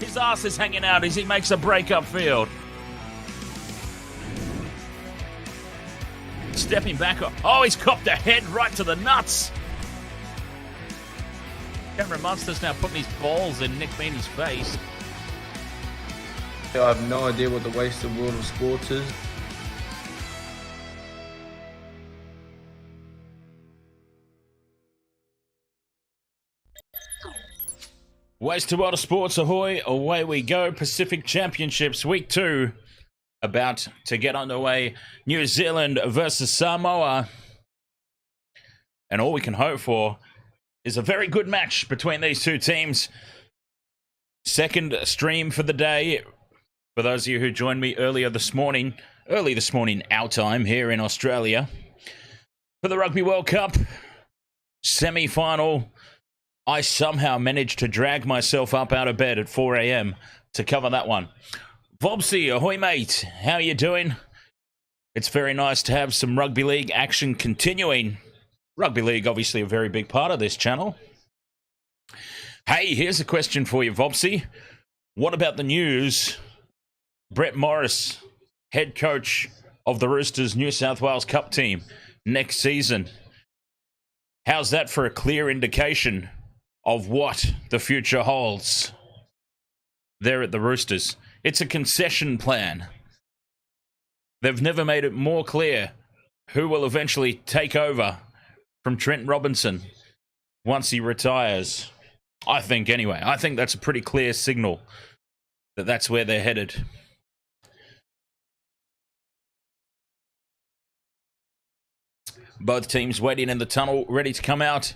His ass is hanging out as he makes a break upfield. Stepping back. Oh, he's copped a head right to the nuts. Cameron Munster's now putting his balls in Nick Meaney's face. I have no idea what the wasted world of sports is. Wasted World of Sports, ahoy, away we go. Pacific Championships, Week 2, about to get underway. New Zealand versus Samoa. And all we can hope for is a very good match between these two teams. Second stream for the day. For those of you who joined me early this morning, our time here in Australia, for the Rugby World Cup semi-final. I somehow managed to drag myself up out of bed at 4 a.m. to cover that one. Vobsy, ahoy mate, how you doing? It's very nice to have some Rugby League action continuing. Rugby League, obviously a very big part of this channel. Hey, here's a question for you, Vobsy. What about the news? Brett Morris, head coach of the Roosters New South Wales Cup team next season. How's that for a clear indication of what the future holds there at the Roosters? It's a concession plan. They've never made it more clear who will eventually take over from Trent Robinson once he retires. I think, anyway. I think that's a pretty clear signal that that's where they're headed. Both teams waiting in the tunnel, ready to come out.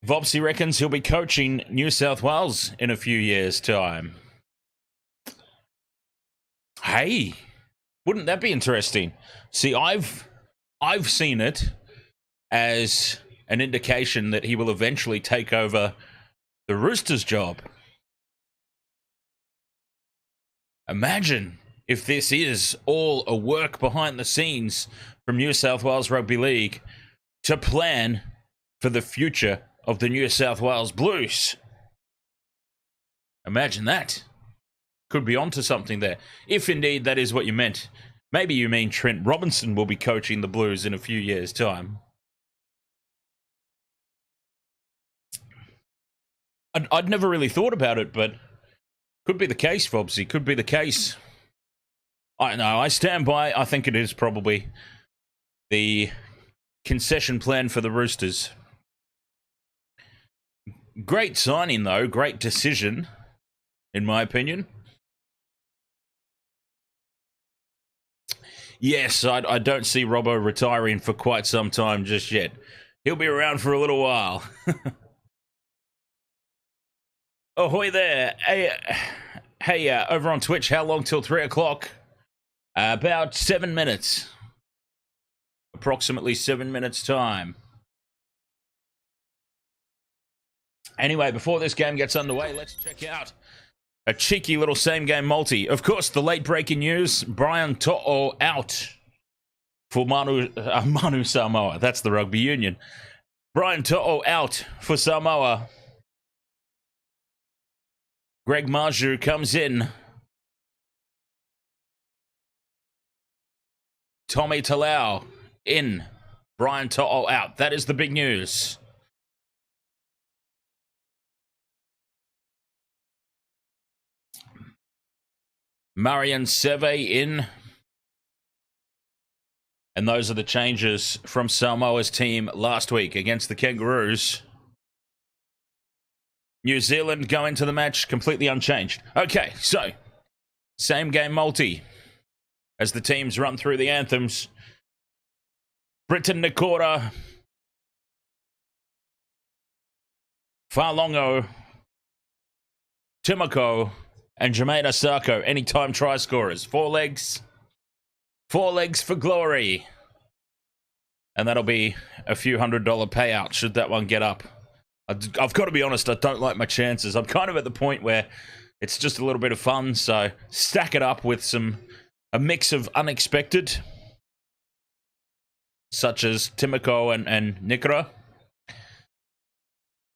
Vobsy reckons he'll be coaching New South Wales in a few years' time. Hey, wouldn't that be interesting? See, I've seen it as an indication that he will eventually take over the Roosters job. Imagine if this is all a work behind the scenes from New South Wales Rugby League to plan for the future of the New South Wales Blues. Imagine that. Could be onto something there. If indeed that is what you meant. Maybe you mean Trent Robinson will be coaching the Blues in a few years' time. I'd never really thought about it, but could be the case, Vobsy. Could be the case. I know, I stand by. I think it is probably the concession plan for the Roosters. Great signing, though. Great decision, in my opinion. Yes, I don't see Robbo retiring for quite some time just yet. He'll be around for a little while. Ahoy there. Hey, over on Twitch, how long till 3 o'clock? About 7 minutes. Approximately 7 minutes time. Anyway, before this game gets underway, let's check out a cheeky little same-game multi. Of course, the late-breaking news, Brian To'o out for Manu Samoa. That's the rugby union. Brian To'o out for Samoa. Greg Marju comes in. Tommy Talau in. Brian To'o out. That is the big news. Marian Seve in. And those are the changes from Samoa's team last week against the Kangaroos. New Zealand go into the match completely unchanged. Okay, so same game multi as the teams run through the anthems. Britain Nicora, Farlongo, Timoko, and Jermaine Asako, anytime try scorers. 4 legs. 4 legs for glory. And that'll be a few $100 payout should that one get up. I've got to be honest, I don't like my chances. I'm kind of at the point where it's just a little bit of fun, so stack it up with a mix of unexpected, such as Timoko and Nicora.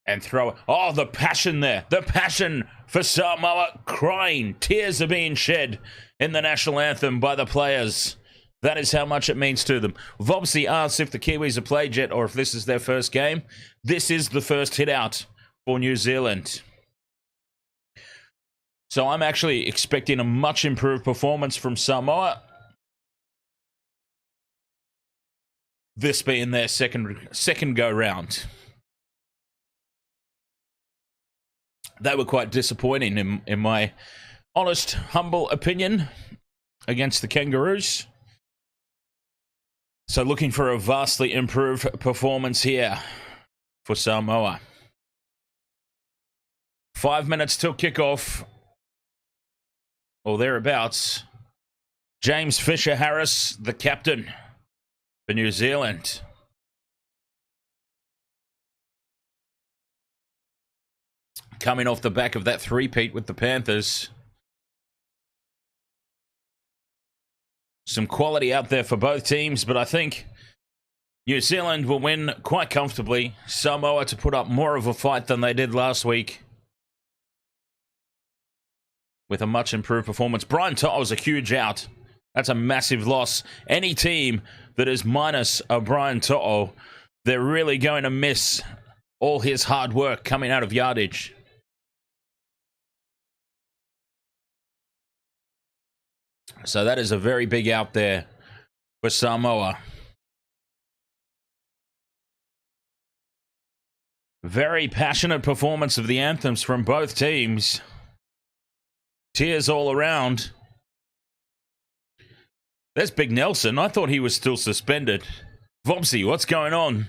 And throw it. Oh, the passion there. The passion for Samoa crying. Tears are being shed in the national anthem by the players. That is how much it means to them. Vobsy asks if the Kiwis have played yet or if this is their first game. This is the first hit out for New Zealand. So I'm actually expecting a much improved performance from Samoa. This being their second go round. They were quite disappointing in my honest, humble opinion against the Kangaroos. So looking for a vastly improved performance here for Samoa. 5 minutes till kickoff, or thereabouts. James Fisher-Harris, the captain for New Zealand. Coming off the back of that three-peat with the Panthers. Some quality out there for both teams, but I think New Zealand will win quite comfortably. Samoa to put up more of a fight than they did last week, with a much improved performance. Brian To'o is a huge out. That's a massive loss. Any team that is minus a Brian To'o, they're really going to miss all his hard work coming out of yardage. So that is a very big out there for Samoa. Very passionate performance of the anthems from both teams. Tears all around. There's Big Nelson. I thought he was still suspended. Vobsy, what's going on?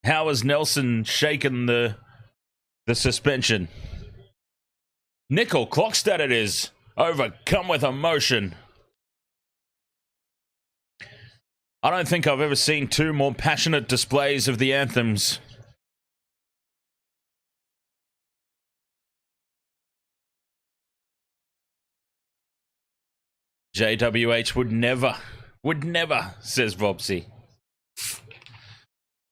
How has Nelson shaken the suspension? Nickel Clockstead it is. Overcome with emotion. I don't think I've ever seen two more passionate displays of the anthems. JWH would never, says Vobsy.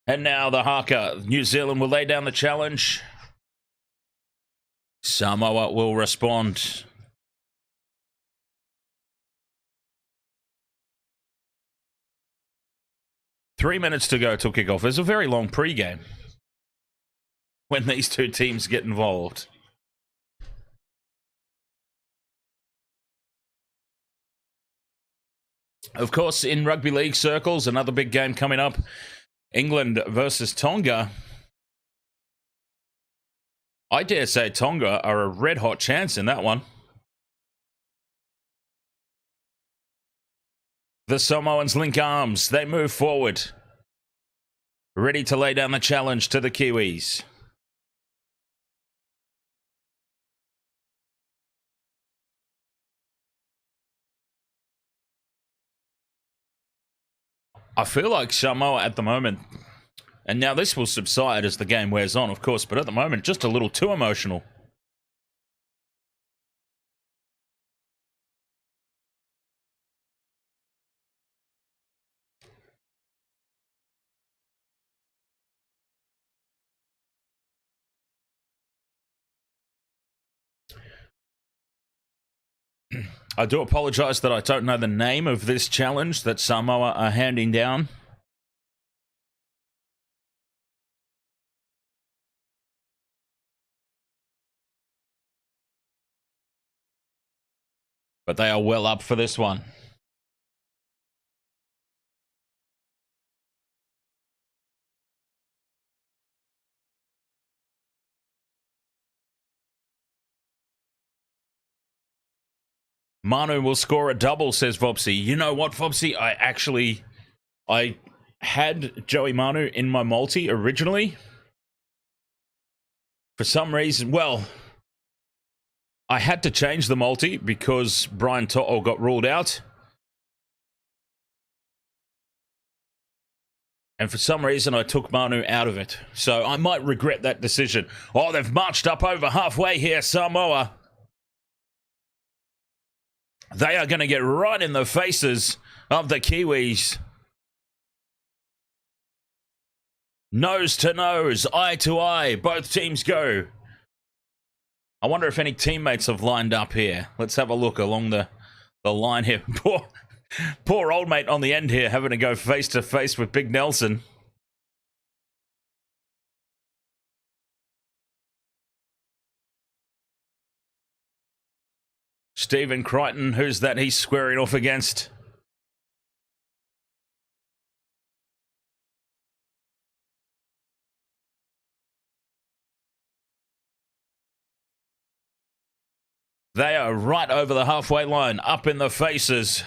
And now the Haka. New Zealand will lay down the challenge. Samoa will respond. Three minutes to go till kickoff. There's a very long pre-game when these two teams get involved. Of course, in rugby league circles, another big game coming up. England versus Tonga. I dare say Tonga are a red-hot chance in that one. The Samoans link arms. They move forward. Ready to lay down the challenge to the Kiwis. I feel like Samoa at the moment, and now this will subside as the game wears on, of course, but at the moment, just a little too emotional. I do apologize that I don't know the name of this challenge that Samoa are handing down. But they are well up for this one. Manu will score a double, says Vobsy. You know what, Vobsy? I had Joey Manu in my multi originally. For some reason, well, I had to change the multi because Brian To'o got ruled out. And for some reason, I took Manu out of it. So I might regret that decision. Oh, they've marched up over halfway here, Samoa. They are going to get right in the faces of the Kiwis. Nose to nose, eye to eye, both teams go. I wonder if any teammates have lined up here. Let's have a look along the line here. Poor old mate on the end here having to go face to face with Big Nelson. Stephen Crichton, who's that he's squaring off against? They are right over the halfway line, up in the faces.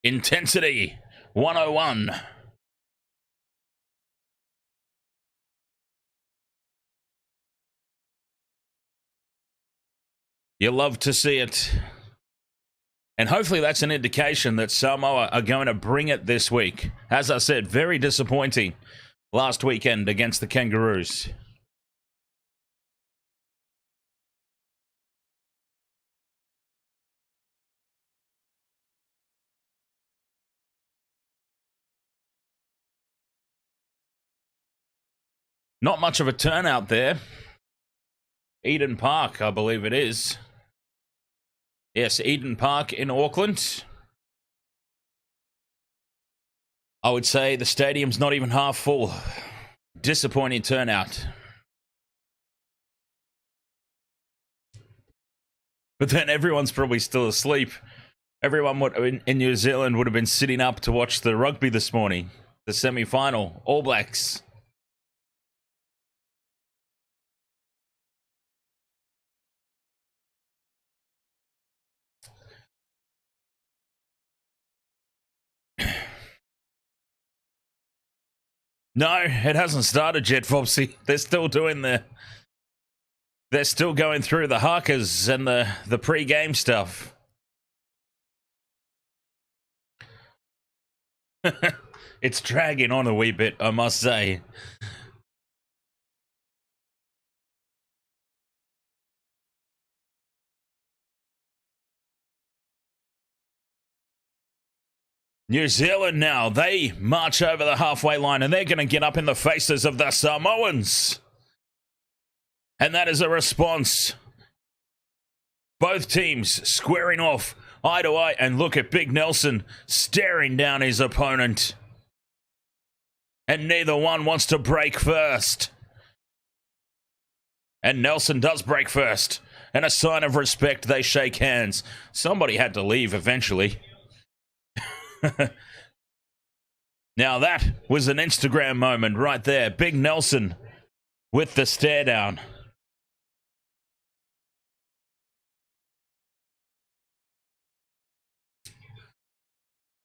Intensity, 101. You love to see it. And hopefully that's an indication that Samoa are going to bring it this week. As I said, very disappointing last weekend against the Kangaroos. Not much of a turnout there. Eden Park, I believe it is. Yes, Eden Park in Auckland. I would say the stadium's not even half full. Disappointing turnout. But then everyone's probably still asleep. Everyone in New Zealand would have been sitting up to watch the rugby this morning. The semi-final, All Blacks. No, it hasn't started yet, Fopsy. They're still doing they're still going through the Hakas and the pre-game stuff. It's dragging on a wee bit, I must say. New Zealand now, they march over the halfway line and they're going to get up in the faces of the Samoans. And that is a response. Both teams squaring off eye to eye, and look at Big Nelson staring down his opponent. And neither one wants to break first. And Nelson does break first. And a sign of respect, they shake hands. Somebody had to leave eventually. Now that was an Instagram moment right there. Big Nelson with the stare down.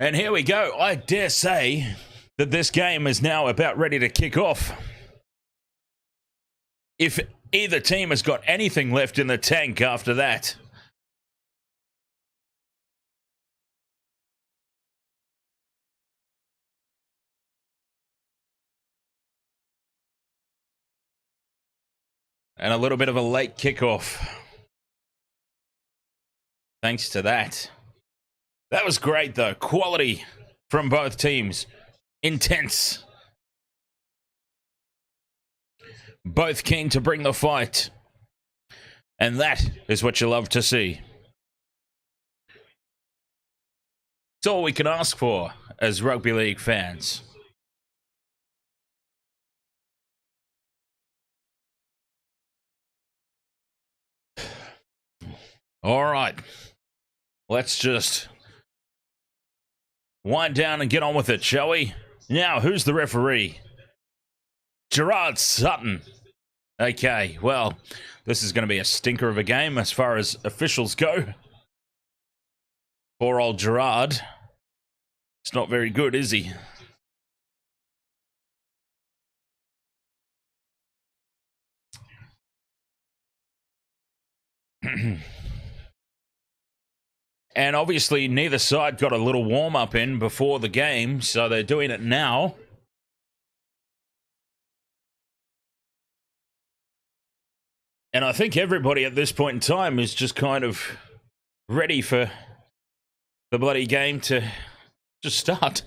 And here we go. I dare say that this game is now about ready to kick off. If either team has got anything left in the tank after that. And a little bit of a late kickoff. Thanks to that. That was great, though. Quality from both teams. Intense. Both keen to bring the fight. And that is what you love to see. It's all we can ask for as rugby league fans. All right. Let's just wind down and get on with it, shall we? Now, who's the referee? Gerard Sutton. Okay, well, this is going to be a stinker of a game as far as officials go. Poor old Gerard. It's not very good, is he? And obviously, neither side got a little warm-up in before the game, so they're doing it now. And I think everybody at this point in time is just kind of ready for the bloody game to just start.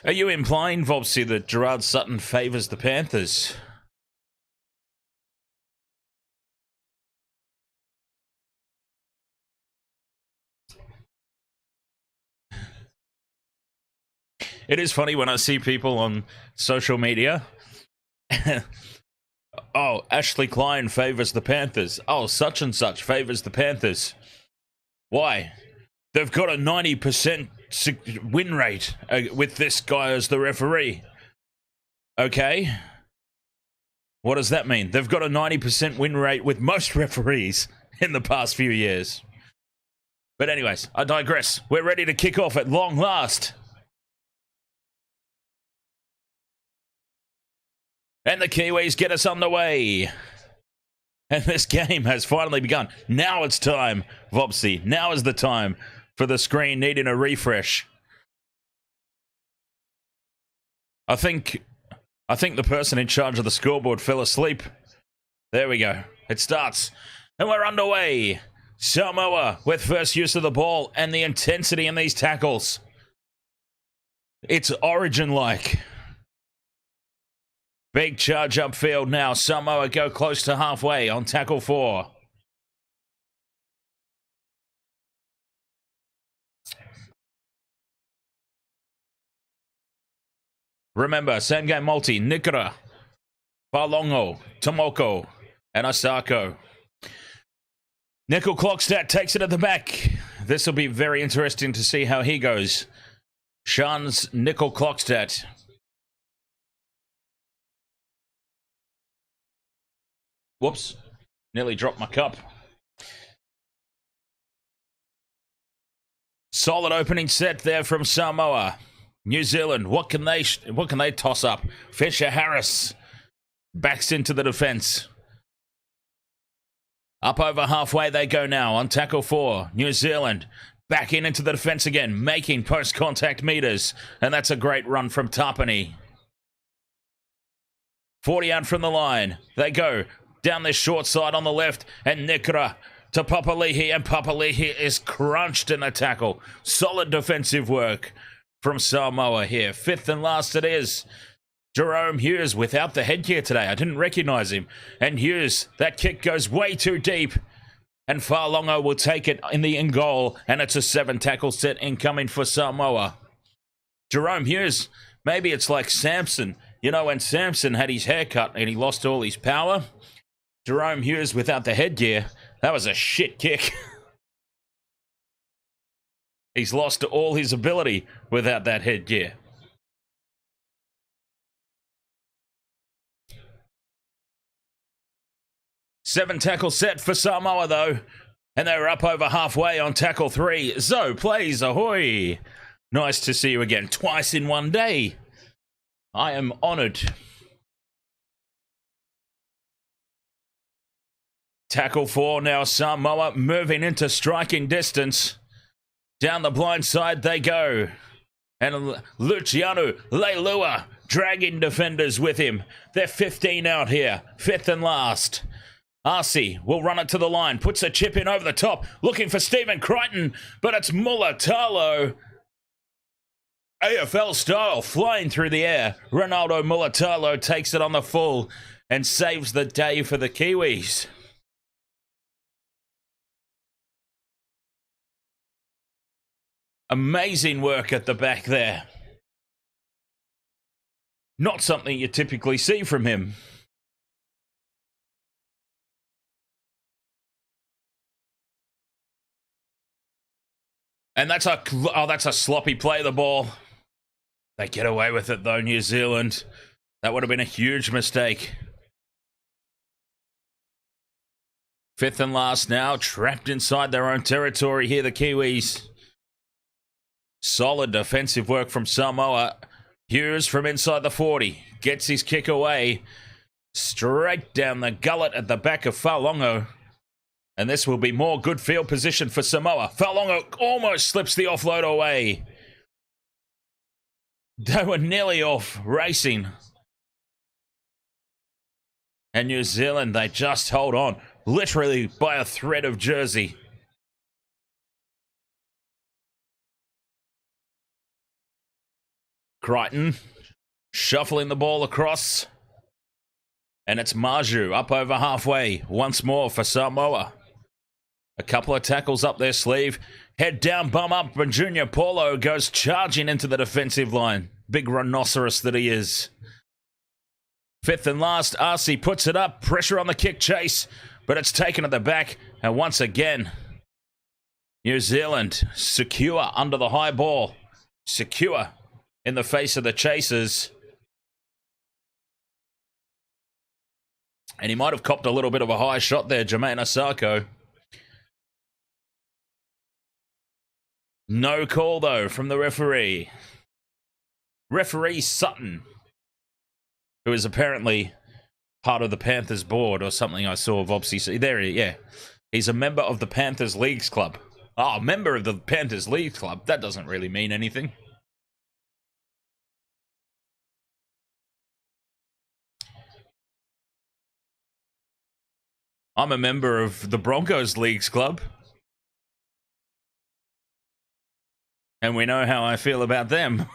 Are you implying, Vobsy, that Gerard Sutton favours the Panthers? It is funny when I see people on social media. Oh, Ashley Klein favours the Panthers. Oh, such and such favours the Panthers. Why? They've got a 90% win rate with this guy as the referee. Okay. What does that mean? They've got a 90% win rate with most referees in the past few years. But anyways, I digress. We're ready to kick off at long last. And the Kiwis get us underway. And this game has finally begun. Now it's time, Vopsy. Now is the time for the screen needing a refresh. I think the person in charge of the scoreboard fell asleep. There we go. It starts. And we're underway. Samoa with first use of the ball and the intensity in these tackles. It's Origin-like. Big charge upfield now. Samoa go close to halfway on tackle 4. Remember, same game multi. Nicora, Balongo, Tomoko, and Asako. Nickel Clockstat takes it at the back. This will be very interesting to see how he goes. Sean's Nickel Clockstat. Whoops. Nearly dropped my cup. Solid opening set there from Samoa. New Zealand, what can they toss up? Fisher Harris backs into the defense. Up over halfway they go now on tackle 4. New Zealand back into the defense again, making post-contact meters. And that's a great run from Tapani. 40 out from the line. They go down this short side on the left. And Nicora to Papali'i. And Papali'i is crunched in the tackle. Solid defensive work from Samoa here. 5th and last it is. Jerome Hughes without the headgear today. I didn't recognize him. And Hughes, that kick goes way too deep. And Farlongo will take it in the in goal. And it's a 7 tackle set incoming for Samoa. Jerome Hughes, maybe it's like Samson. You know, when Samson had his hair cut and he lost all his power? Jerome Hughes without the headgear, that was a shit kick. He's lost all his ability without that headgear. Seven tackle set for Samoa though. And they're up over halfway on tackle 3. Zo plays Ahoy. Nice to see you again. Twice in one day. I am honoured. Tackle 4 now. Samoa moving into striking distance. Down the blind side they go. And Luciano Leilua dragging defenders with him. They're 15 out here. 5th and last. Arcee will run it to the line. Puts a chip in over the top. Looking for Stephen Crichton. But it's Mulitalo. AFL style flying through the air. Ronaldo Mulitalo takes it on the full. And saves the day for the Kiwis. Amazing work at the back there. Not something you typically see from him. And that's a sloppy play of the ball. They get away with it though, New Zealand. That would have been a huge mistake. 5th and last now, trapped inside their own territory here, the Kiwis. Solid defensive work from Samoa. Hughes from inside the 40. Gets his kick away. Straight down the gullet at the back of Falongo. And this will be more good field position for Samoa. Falonga almost slips the offload away. They were nearly off racing. And New Zealand, they just hold on. Literally by a thread of jersey. Crichton shuffling the ball across. And it's Maju up over halfway. Once more for Samoa. A couple of tackles up their sleeve. Head down, bum up, and Junior Paulo goes charging into the defensive line. Big rhinoceros that he is. Fifth and last, Arcee puts it up. Pressure on the kick chase, but it's taken at the back. And once again, New Zealand secure under the high ball. Secure in the face of the chasers. And he might have copped a little bit of a high shot there, Jermaine Asako. No call, though, from the referee. Referee Sutton, who is apparently part of the Panthers board or something I saw of Vobsy. There he is, yeah. He's a member of the Panthers Leagues Club. Oh, member of the Panthers Leagues Club. That doesn't really mean anything. I'm a member of the Broncos Leagues Club. And we know how I feel about them.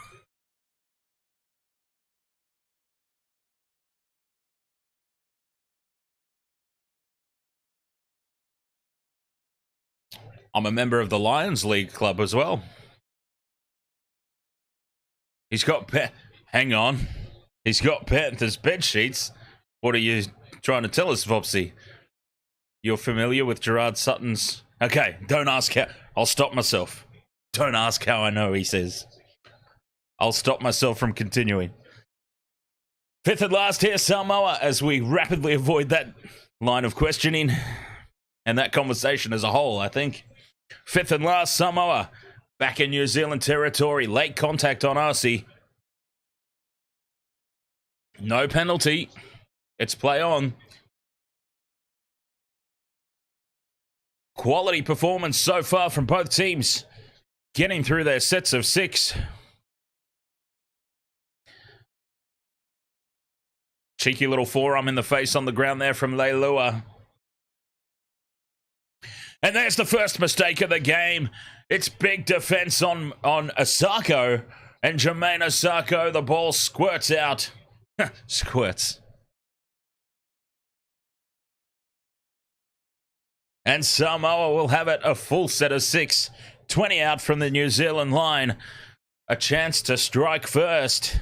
I'm a member of the Lions League Club as well. He's got... Hang on. He's got Panthers bed sheets. What are you trying to tell us, Vopsy? You're familiar with Gerard Sutton's... Okay, don't ask how... I'll stop myself. Don't ask how I know, he says. I'll stop myself from continuing. Fifth and last here, Samoa, as we rapidly avoid that line of questioning and that conversation as a whole, I think. Fifth and last, Samoa, back in New Zealand territory. Late contact on Arcee. No penalty. It's play on. Quality performance so far from both teams. Getting through their sets of 6. Cheeky little forearm in the face on the ground there from Leilua. And there's the first mistake of the game. It's big defense on Asako. And Jermaine Asako, the ball squirts out. Squirts. And Samoa will have it a full set of 6. 20 out from the New Zealand line. A chance to strike first.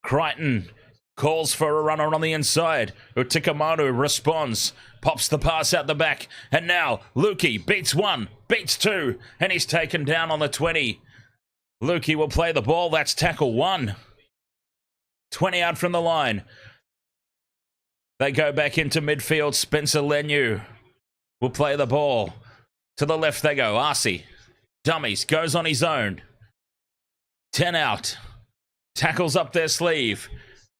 Crichton calls for a runner on the inside. Utikamanu responds. Pops the pass out the back. And now Lukey beats 1, beats 2. And he's taken down on the 20. Lukey will play the ball. That's tackle 1. 20 out from the line. They go back into midfield. Spencer Lenu will play the ball. To the left they go. Arcee. Dummies. Goes on his own. 10 out. Tackles up their sleeve.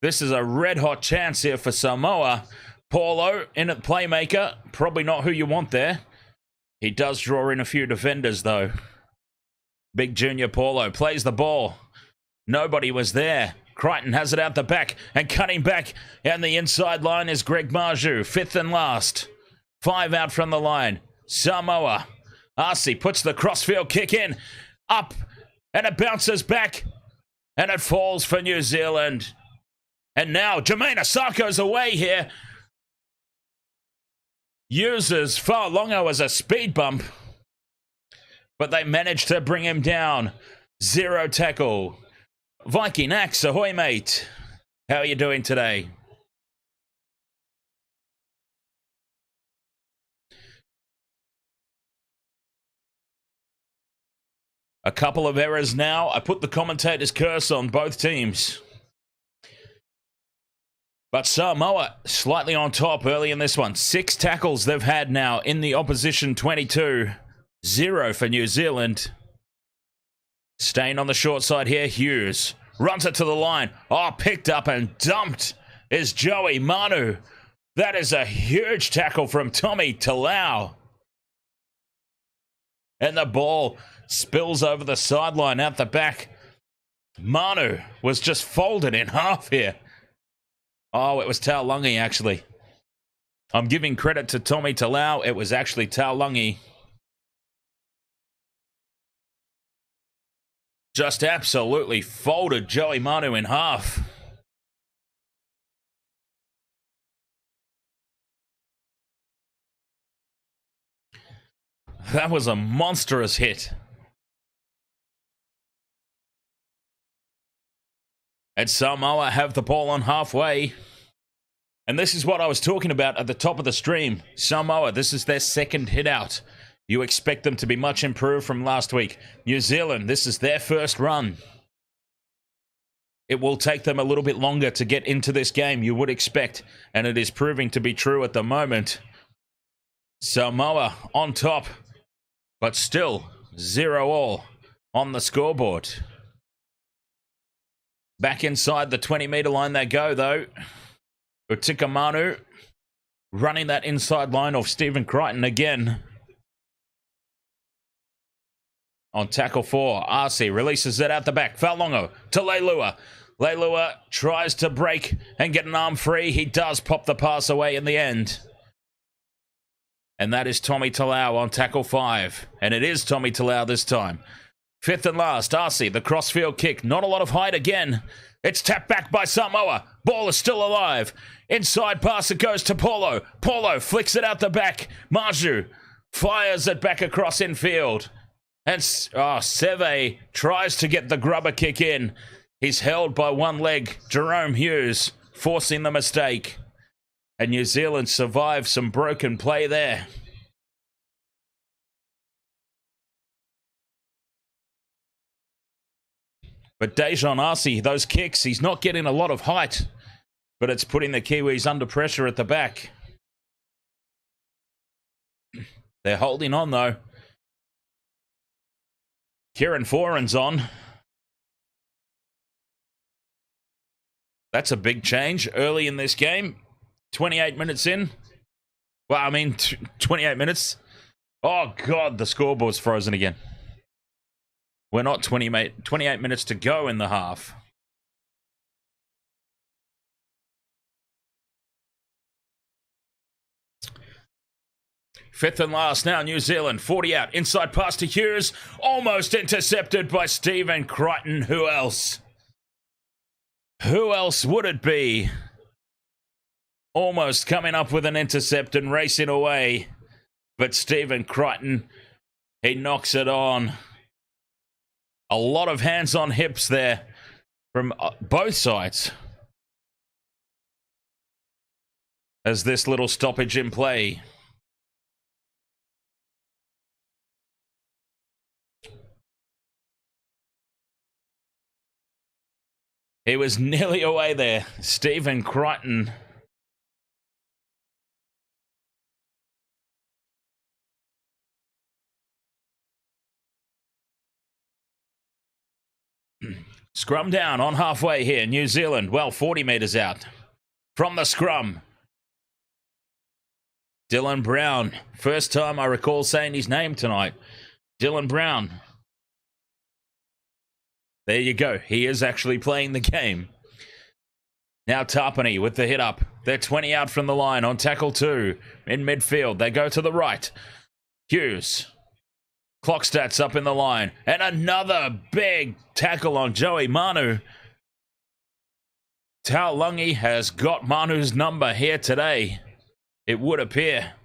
This is a red-hot chance here for Samoa. Paulo in at playmaker. Probably not who you want there. He does draw in a few defenders, though. Big Junior Paulo plays the ball. Nobody was there. Crichton has it out the back. And cutting back. And the inside line is Greg Maju. 5th and last. 5 out from the line. Samoa. Arcee puts the crossfield kick in. Up. And it bounces back. And it falls for New Zealand. And now Jermaine Asako's away here. Uses Fa'alongo as a speed bump. But they managed to bring him down. 0 tackle. Viking Axe, ahoy mate. How are you doing today? A couple of errors now. I put the commentator's curse on both teams. But Samoa slightly on top early in this one. 6 tackles they've had now in the opposition 22. 0 for New Zealand. Staying on the short side here, Hughes. Runs it to the line. Oh, picked up and dumped is Joey Manu. That is a huge tackle from Tommy Talau. And the ball spills over the sideline out the back. Manu was just folded in half here. Oh, it was Taulungi, actually. I'm giving credit to Tommy Talau. It was actually Taulungi. Just absolutely folded Joey Manu in half. That was a monstrous hit. And Samoa have the ball on halfway. And this is what I was talking about at the top of the stream. Samoa, this is their second hit out. You expect them to be much improved from last week. New Zealand, this is their first run. It will take them a little bit longer to get into this game, you would expect. And it is proving to be true at the moment. Samoa on top. But still, 0-all on the scoreboard. Back inside the 20-metre line they go, though. Utika Manu running that inside line off Stephen Crichton again. On tackle 4, RC releases it out the back. Faulongo to Leilua. Leilua tries to break and get an arm free. He does pop the pass away in the end. And that is Tommy Talau on tackle 5. And it is Tommy Talau this time. Fifth and last, RC, the crossfield kick. Not a lot of height again. It's tapped back by Samoa. Ball is still alive. Inside pass, it goes to Paulo. Paulo flicks it out the back. Maju fires it back across infield. And Seve tries to get the grubber kick in. He's held by one leg. Jerome Hughes forcing the mistake. And New Zealand survives some broken play there. But Dejan Arce, those kicks, he's not getting a lot of height. But it's putting the Kiwis under pressure at the back. They're holding on, though. Kieran Foran's on. That's a big change early in this game. 28 minutes in. Well, I mean, 28 minutes. Oh, God, the scoreboard's frozen again. We're not 28 minutes to go in the half. Fifth and last now, New Zealand. 40 out. Inside pass to Hughes. Almost intercepted by Stephen Crichton. Who else? Who else would it be? Almost coming up with an intercept and racing away. But Stephen Crichton, he knocks it on. A lot of hands on hips there from both sides. As this little stoppage in play. He was nearly away there. Stephen Crichton. Scrum down on halfway here. New Zealand, well, 40 metres out from the scrum. Dylan Brown. First time I recall saying his name tonight. Dylan Brown. There you go. He is actually playing the game. Now Tarpany with the hit up. They're 20 out from the line on tackle 2. In midfield, they go to the right. Hughes. Clock stats up in the line. And another big tackle on Joey Manu. Taulungi has got Manu's number here today. It would appear.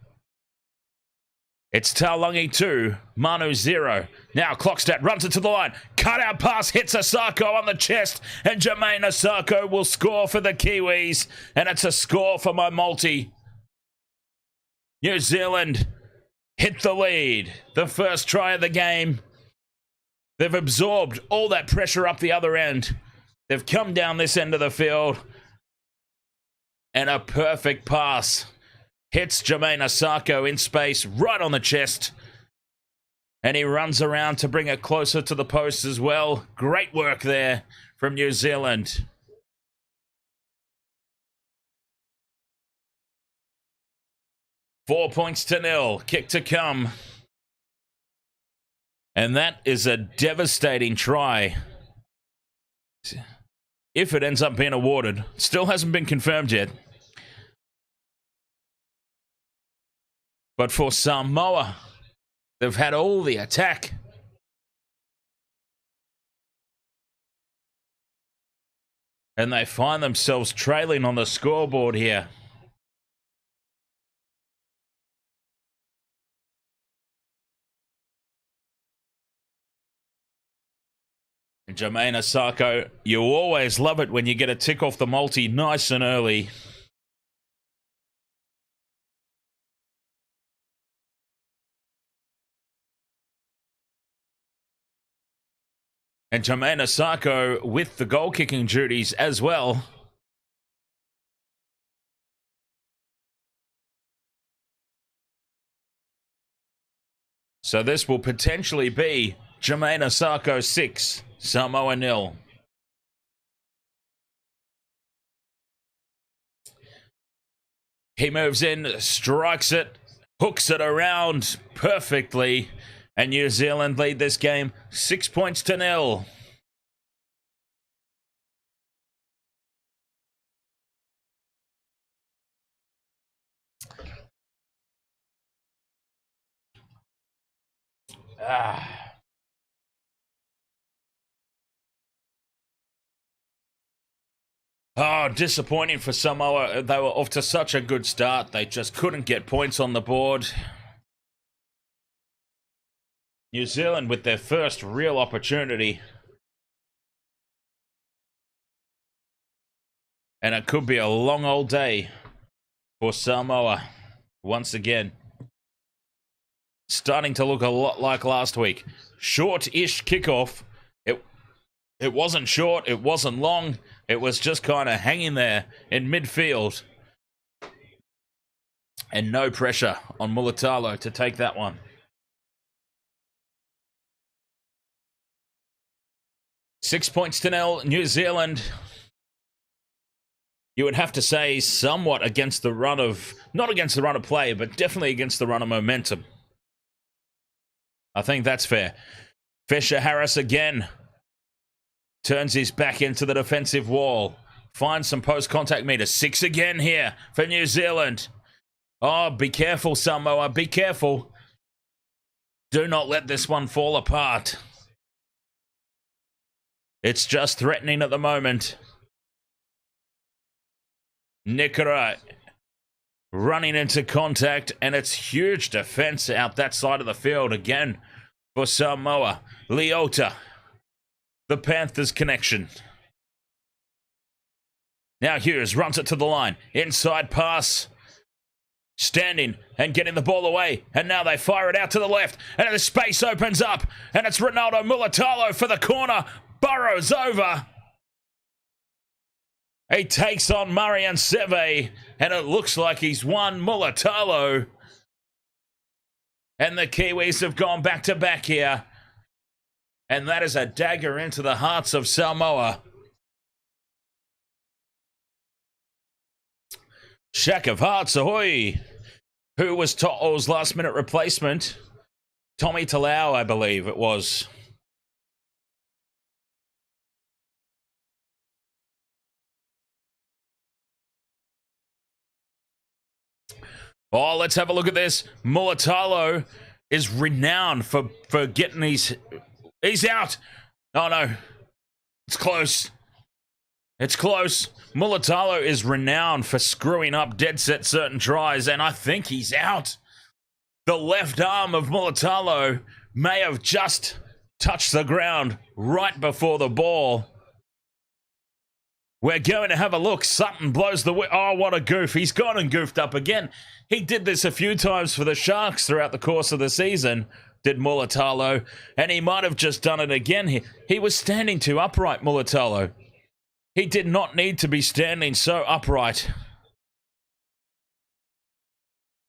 It's Taulungi 2, Manu 0. Now Clockstat runs it to the line. Cutout pass hits Asako on the chest. And Jermaine Asako will score for the Kiwis. And it's a score for my multi. New Zealand hit the lead. The first try of the game. They've absorbed all that pressure up the other end. They've come down this end of the field. And a perfect pass. Hits Jermaine Asako in space, right on the chest. And he runs around to bring it closer to the post as well. Great work there from New Zealand. 4 points to nil. Kick to come. And that is a devastating try. If it ends up being awarded. Still hasn't been confirmed yet. But for Samoa, they've had all the attack. And they find themselves trailing on the scoreboard here. And Jermaine Asako, you always love it when you get a tick off the multi nice and early. And Jermaine Asako with the goal-kicking duties as well. So this will potentially be Jermaine Asako 6, Samoa 0. He moves in, strikes it, hooks it around perfectly. And New Zealand lead this game 6 points to nil. Oh, disappointing for Samoa. They were off to such a good start. They just couldn't get points on the board. New Zealand with their first real opportunity. And it could be a long old day for Samoa once again. Starting to look a lot like last week. Short-ish kickoff. It wasn't short, it wasn't long. It was just kind of hanging there in midfield. And no pressure on Mulitalo to take that one. 6 points to nil, New Zealand. You would have to say somewhat against the run of, not against the run of play, but definitely against the run of momentum. I think that's fair. Fisher Harris again. Turns his back into the defensive wall. Finds some post-contact meters. 6 again here for New Zealand. Oh, be careful, Samoa. Be careful. Do not let this one fall apart. It's just threatening at the moment. Nicora running into contact, and it's huge defense out that side of the field again for Samoa. Leota, the Panthers connection. Now Hughes runs it to the line. Inside pass. Standing and getting the ball away. And now they fire it out to the left. And the space opens up. And it's Ronaldo Mulitalo for the corner. Burrows over. He takes on Murray and Seve. And it looks like he's won Mulitalo. And the Kiwis have gone back to back here. And that is a dagger into the hearts of Samoa. Shack of Hearts, Ahoy. Who was To'o's last minute replacement? Tommy Talau, I believe it was. Oh, let's have a look at this. Mulitalo is renowned for getting these... He's out. Oh, no. It's close. It's close. Mulitalo is renowned for screwing up dead set certain tries, and I think he's out. The left arm of Mulitalo may have just touched the ground right before the ball. We're going to have a look. Sutton blows the... Oh, what a goof. He's gone and goofed up again. He did this a few times for the Sharks throughout the course of the season, did Mulitalo, and he might have just done it again. He was standing too upright, Mulitalo. He did not need to be standing so upright.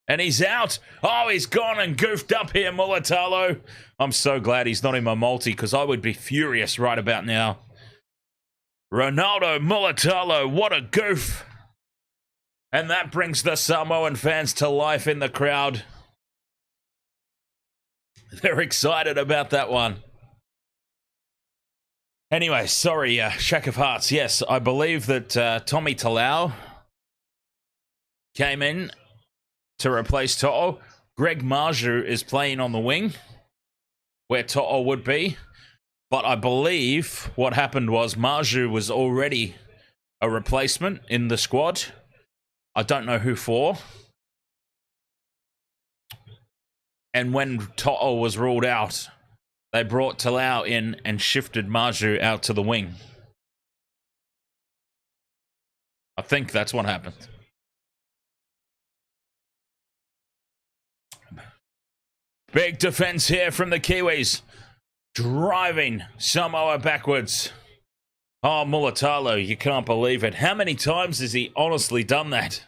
And he's out. Oh, he's gone and goofed up here, Mulitalo. I'm so glad he's not in my multi, because I would be furious right about now. Ronaldo Mulitalo, what a goof. And that brings the Samoan fans to life in the crowd. They're excited about that one. Anyway, sorry, Shack of Hearts. Yes, I believe that Tommy Talau came in to replace To'o. Greg Marju is playing on the wing, where To'o would be. But I believe what happened was Marju was already a replacement in the squad. I don't know who for. And when To'o was ruled out, they brought Talau in and shifted Marju out to the wing. I think that's what happened. Big defense here from the Kiwis. Driving Samoa backwards. Oh, Mulitalo, you can't believe it. How many times has he honestly done that?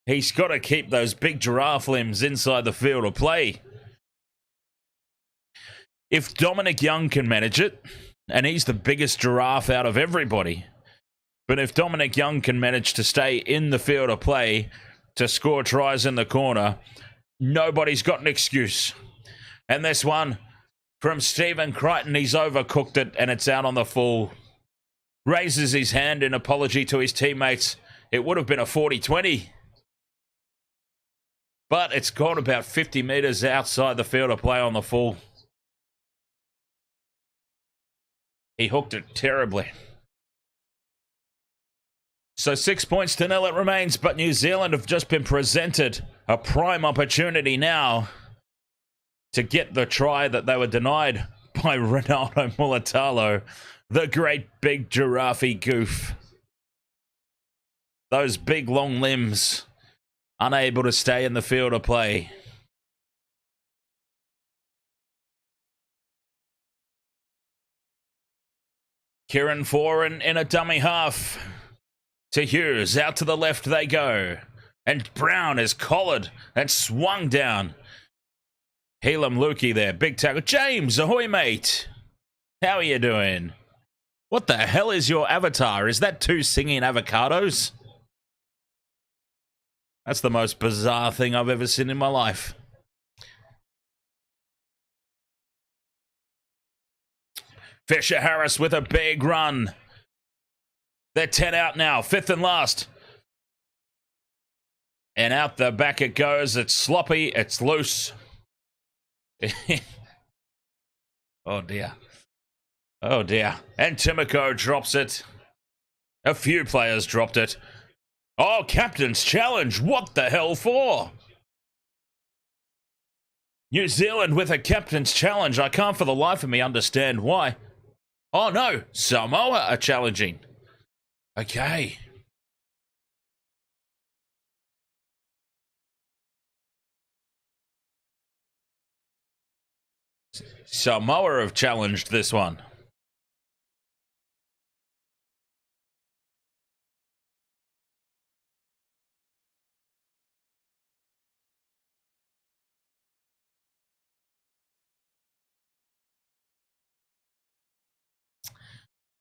He's got to keep those big giraffe limbs inside the field of play. If Dominic Young can manage it, and he's the biggest giraffe out of everybody, but if Dominic Young can manage to stay in the field of play to score tries in the corner, nobody's got an excuse. And this one from Stephen Crichton, he's overcooked it and it's out on the full. Raises his hand in apology to his teammates. It would have been a 40-20. But it's gone about 50 metres outside the field of play on the full. He hooked it terribly. So 6 points to 0 it remains, but New Zealand have just been presented a prime opportunity now to get the try that they were denied by Ronaldo Mulitalo, the great big giraffe goof. Those big long limbs, unable to stay in the field of play. Kieran Foran in a dummy half. To Hughes, out to the left they go. And Brown is collared and swung down. Helam Lukey there, big tackle. James, ahoy mate. How are you doing? What the hell is your avatar? Is that two singing avocados? That's the most bizarre thing I've ever seen in my life. Fisher Harris with a big run. They're 10 out now, fifth and last. And out the back it goes. It's sloppy, it's loose. Oh dear. Oh dear. And Timoko drops it. A few players dropped it. Oh, captain's challenge. What the hell for? New Zealand with a captain's challenge. I can't for the life of me understand why. Oh no, Samoa are challenging. Okay. Samoa have challenged this one.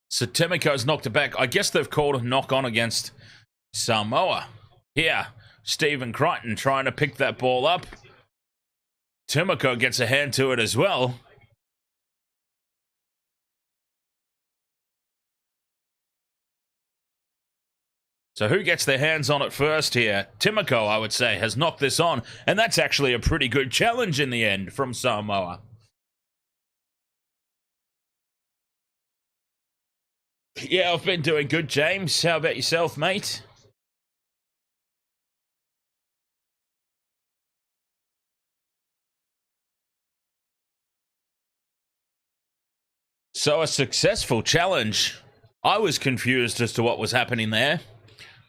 So Timiko's knocked it back. I guess they've called a knock-on against Samoa. Here, Stephen Crichton trying to pick that ball up. Timoko gets a hand to it as well. So who gets their hands on it first here? Timoko, I would say, has knocked this on. And that's actually a pretty good challenge in the end from Samoa. Yeah, I've been doing good, James. How about yourself, mate? So a successful challenge. I was confused as to what was happening there.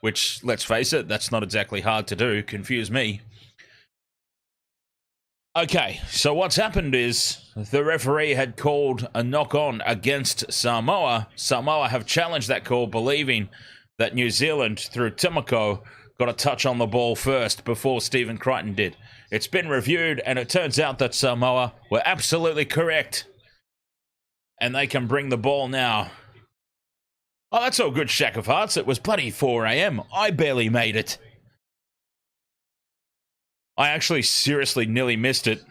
Which, let's face it, that's not exactly hard to do. Confuse me. Okay, so what's happened is the referee had called a knock-on against Samoa. Samoa have challenged that call, believing that New Zealand, through Timoko, got a touch on the ball first before Stephen Crichton did. It's been reviewed, and it turns out that Samoa were absolutely correct. And they can bring the ball now. Oh, that's all good, Shack of Hearts. It was bloody 4 a.m. I barely made it. I actually seriously nearly missed it.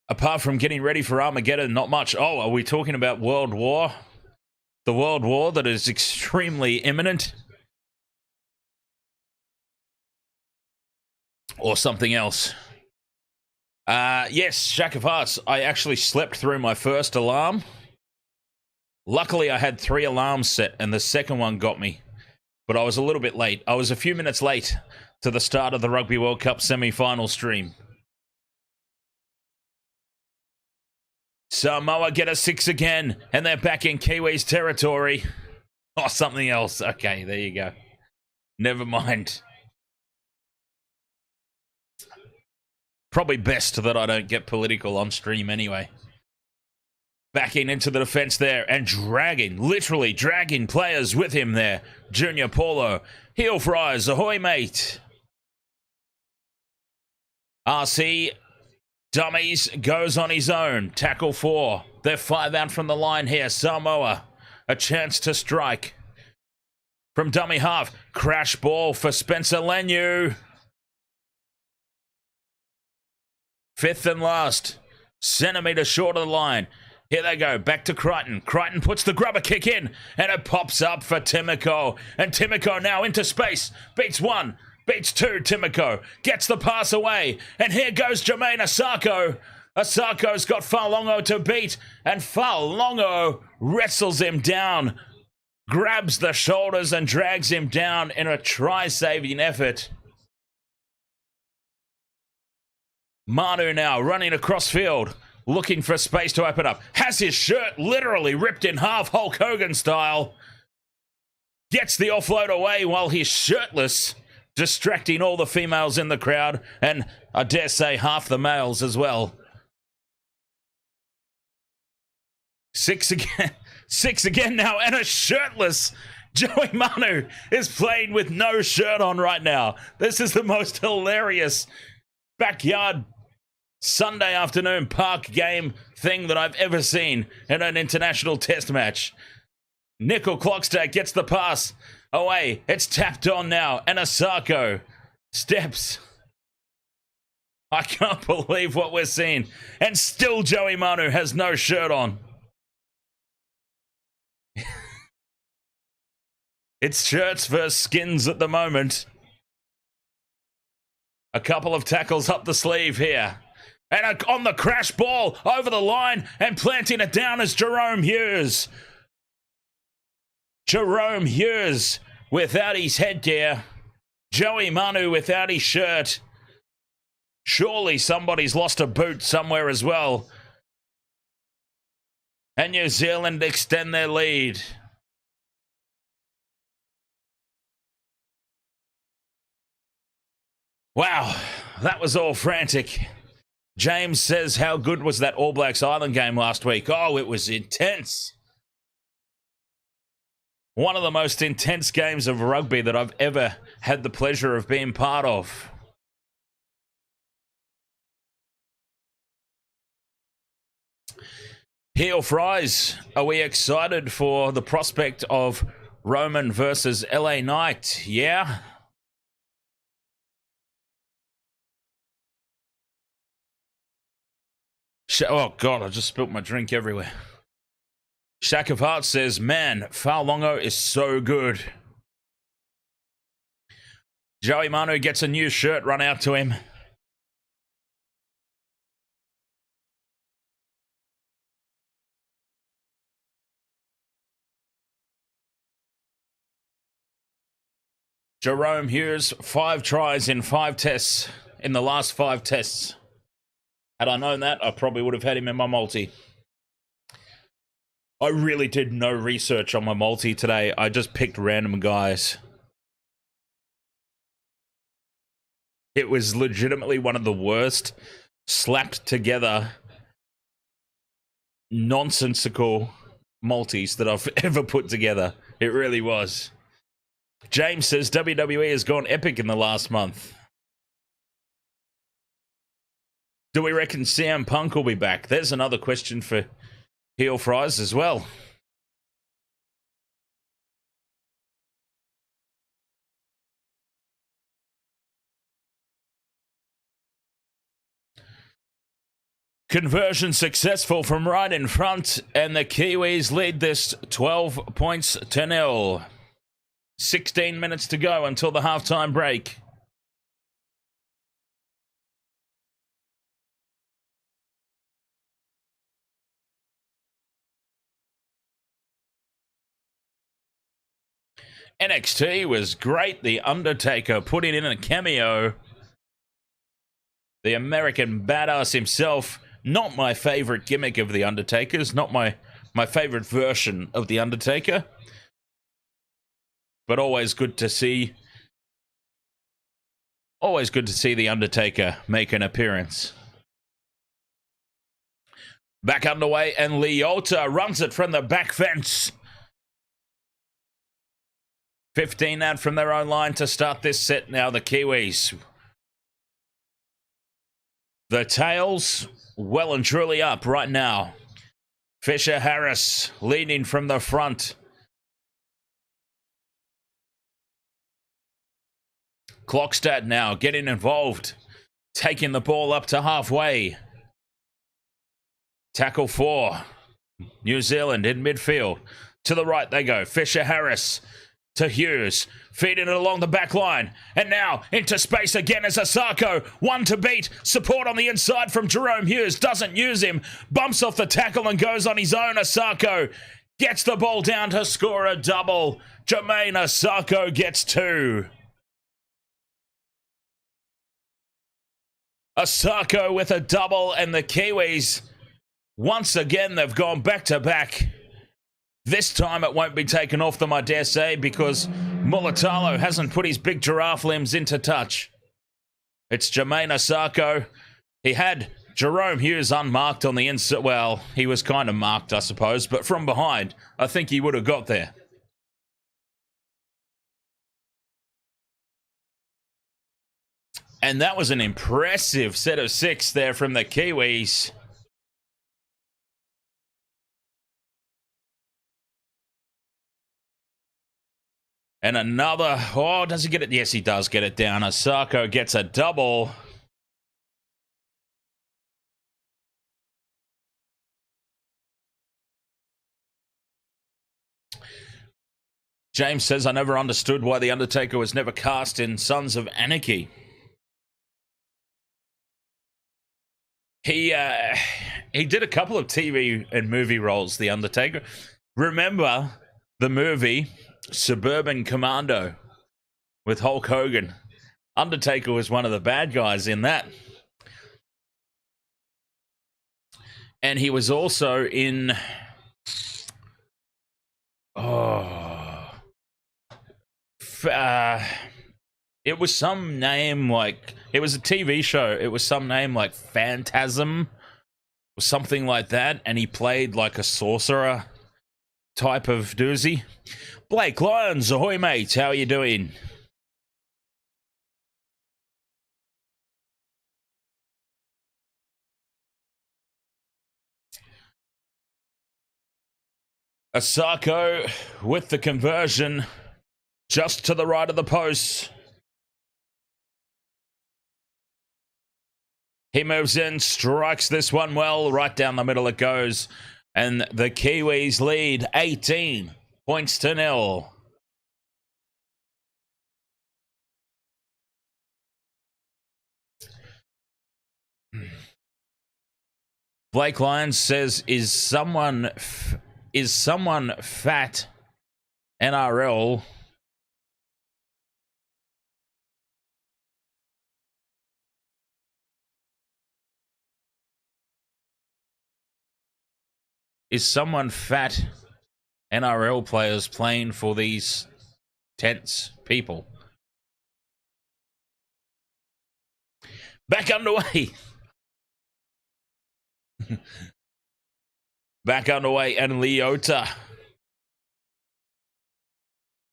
Apart from getting ready for Armageddon, not much. Oh, are we talking about World War? The World War that is extremely imminent? Or something else? Yes, Shack of Hearts. I actually slept through my first alarm. Luckily, I had 3 alarms set, and the second one got me. But I was a little bit late. I was a few minutes late to the start of the Rugby World Cup semi-final stream. Samoa get a 6 again, and they're back in Kiwis territory. Oh, something else. Okay, there you go. Never mind. Probably best that I don't get political on stream anyway. Backing into the defense there and dragging, literally dragging players with him there. Junior Paulo, heel fries, ahoy mate. RC Dummies goes on his own. Tackle 4. They're 5 out from the line here. Samoa, a chance to strike. From dummy half, crash ball for Spencer Lenu. 5th and last. Centimetre short of the line. Here they go, back to Crichton. Crichton puts the grubber kick in, and it pops up for Timoko. And Timoko now into space. Beats 1, beats 2, Timoko. Gets the pass away, and here goes Jermaine Asako. Asako's got Falongo to beat, and Falongo wrestles him down. Grabs the shoulders and drags him down in a try-saving effort. Manu now running across field. Looking for space to open up. Has his shirt literally ripped in half, Hulk Hogan style. Gets the offload away while he's shirtless, distracting all the females in the crowd, and I dare say half the males as well. 6 again. 6 again now, and a shirtless Joey Manu is playing with no shirt on right now. This is the most hilarious backyard Sunday afternoon park game thing that I've ever seen in an international test match. Nickel Clockstack gets the pass away. It's tapped on now, and Asako steps. I can't believe what we're seeing. And still Joey Manu has no shirt on. It's shirts versus skins at the moment. A couple of tackles up the sleeve here. And on the crash ball, over the line, and planting it down is Jerome Hughes. Jerome Hughes without his headgear. Joey Manu without his shirt. Surely somebody's lost a boot somewhere as well. And New Zealand extend their lead. Wow, that was all frantic. James says, how good was that All Blacks Island game last week? Oh, it was intense. One of the most intense games of rugby that I've ever had the pleasure of being part of. Heel fries, are we excited for the prospect of Roman versus LA Knight? Yeah. Oh, God, I just spilt my drink everywhere. Shack of Hearts says, man, Falongo is so good. Joey Manu gets a new shirt run out to him. Jerome Hughes, 5 tries in 5 tests, in the last 5 tests. Had I known that, I probably would have had him in my multi. I really did no research on my multi today. I just picked random guys. It was legitimately one of the worst slapped together nonsensical multis that I've ever put together. It really was. James says WWE has gone epic in the last month. Do we reckon CM Punk will be back? There's another question for heel fries as well. Conversion successful from right in front, and the Kiwis lead this 12 points to 0. 16 minutes to go until the halftime break. NXT was great. The Undertaker putting in a cameo. The American badass himself. Not my favorite gimmick of The Undertaker's. Not my favorite version of The Undertaker. But always good to see. Always good to see The Undertaker make an appearance. Back underway, and Leota runs it from the back fence. 15 out from their own line to start this set now, the Kiwis. The tails well and truly up right now. Fisher Harris leading from the front. Clockstad now getting involved. Taking the ball up to halfway. Tackle 4. New Zealand in midfield. To the right they go. Fisher Harris to Hughes, feeding it along the back line, and now into space again as Asako, one to beat, support on the inside from Jerome Hughes, doesn't use him, bumps off the tackle and goes on his own. Asako gets the ball down to score a double. Jermaine Asako gets 2. Asako with a double, and the Kiwis, once again, they've gone back to back. This time it won't be taken off them, I dare say, because Mulitalo hasn't put his big giraffe limbs into touch. It's Jermaine Asako. He had Jerome Hughes unmarked on the inside. Well, he was kind of marked, I suppose, but from behind, I think he would have got there. And that was an impressive set of 6 there from the Kiwis. And another, oh, does he get it? Yes, he does get it down. Asako gets a double. James says, I never understood why The Undertaker was never cast in Sons of Anarchy. He did a couple of TV and movie roles, The Undertaker. Remember the movie Suburban Commando with Hulk Hogan? Undertaker was one of the bad guys in that. And he was also in... it was some name like... It was a TV show. It was some name like Phantasm or something like that. And he played like a sorcerer type of doozy. Blake Lyons, ahoy mate, how are you doing? Asako with the conversion just to the right of the post. He moves in, strikes this one well, right down the middle it goes. And the Kiwis lead 18 points to 0. Blake Lyons says, is someone fat NRL? Is someone fat NRL players playing for these tense people? Back underway. Back underway, and Leota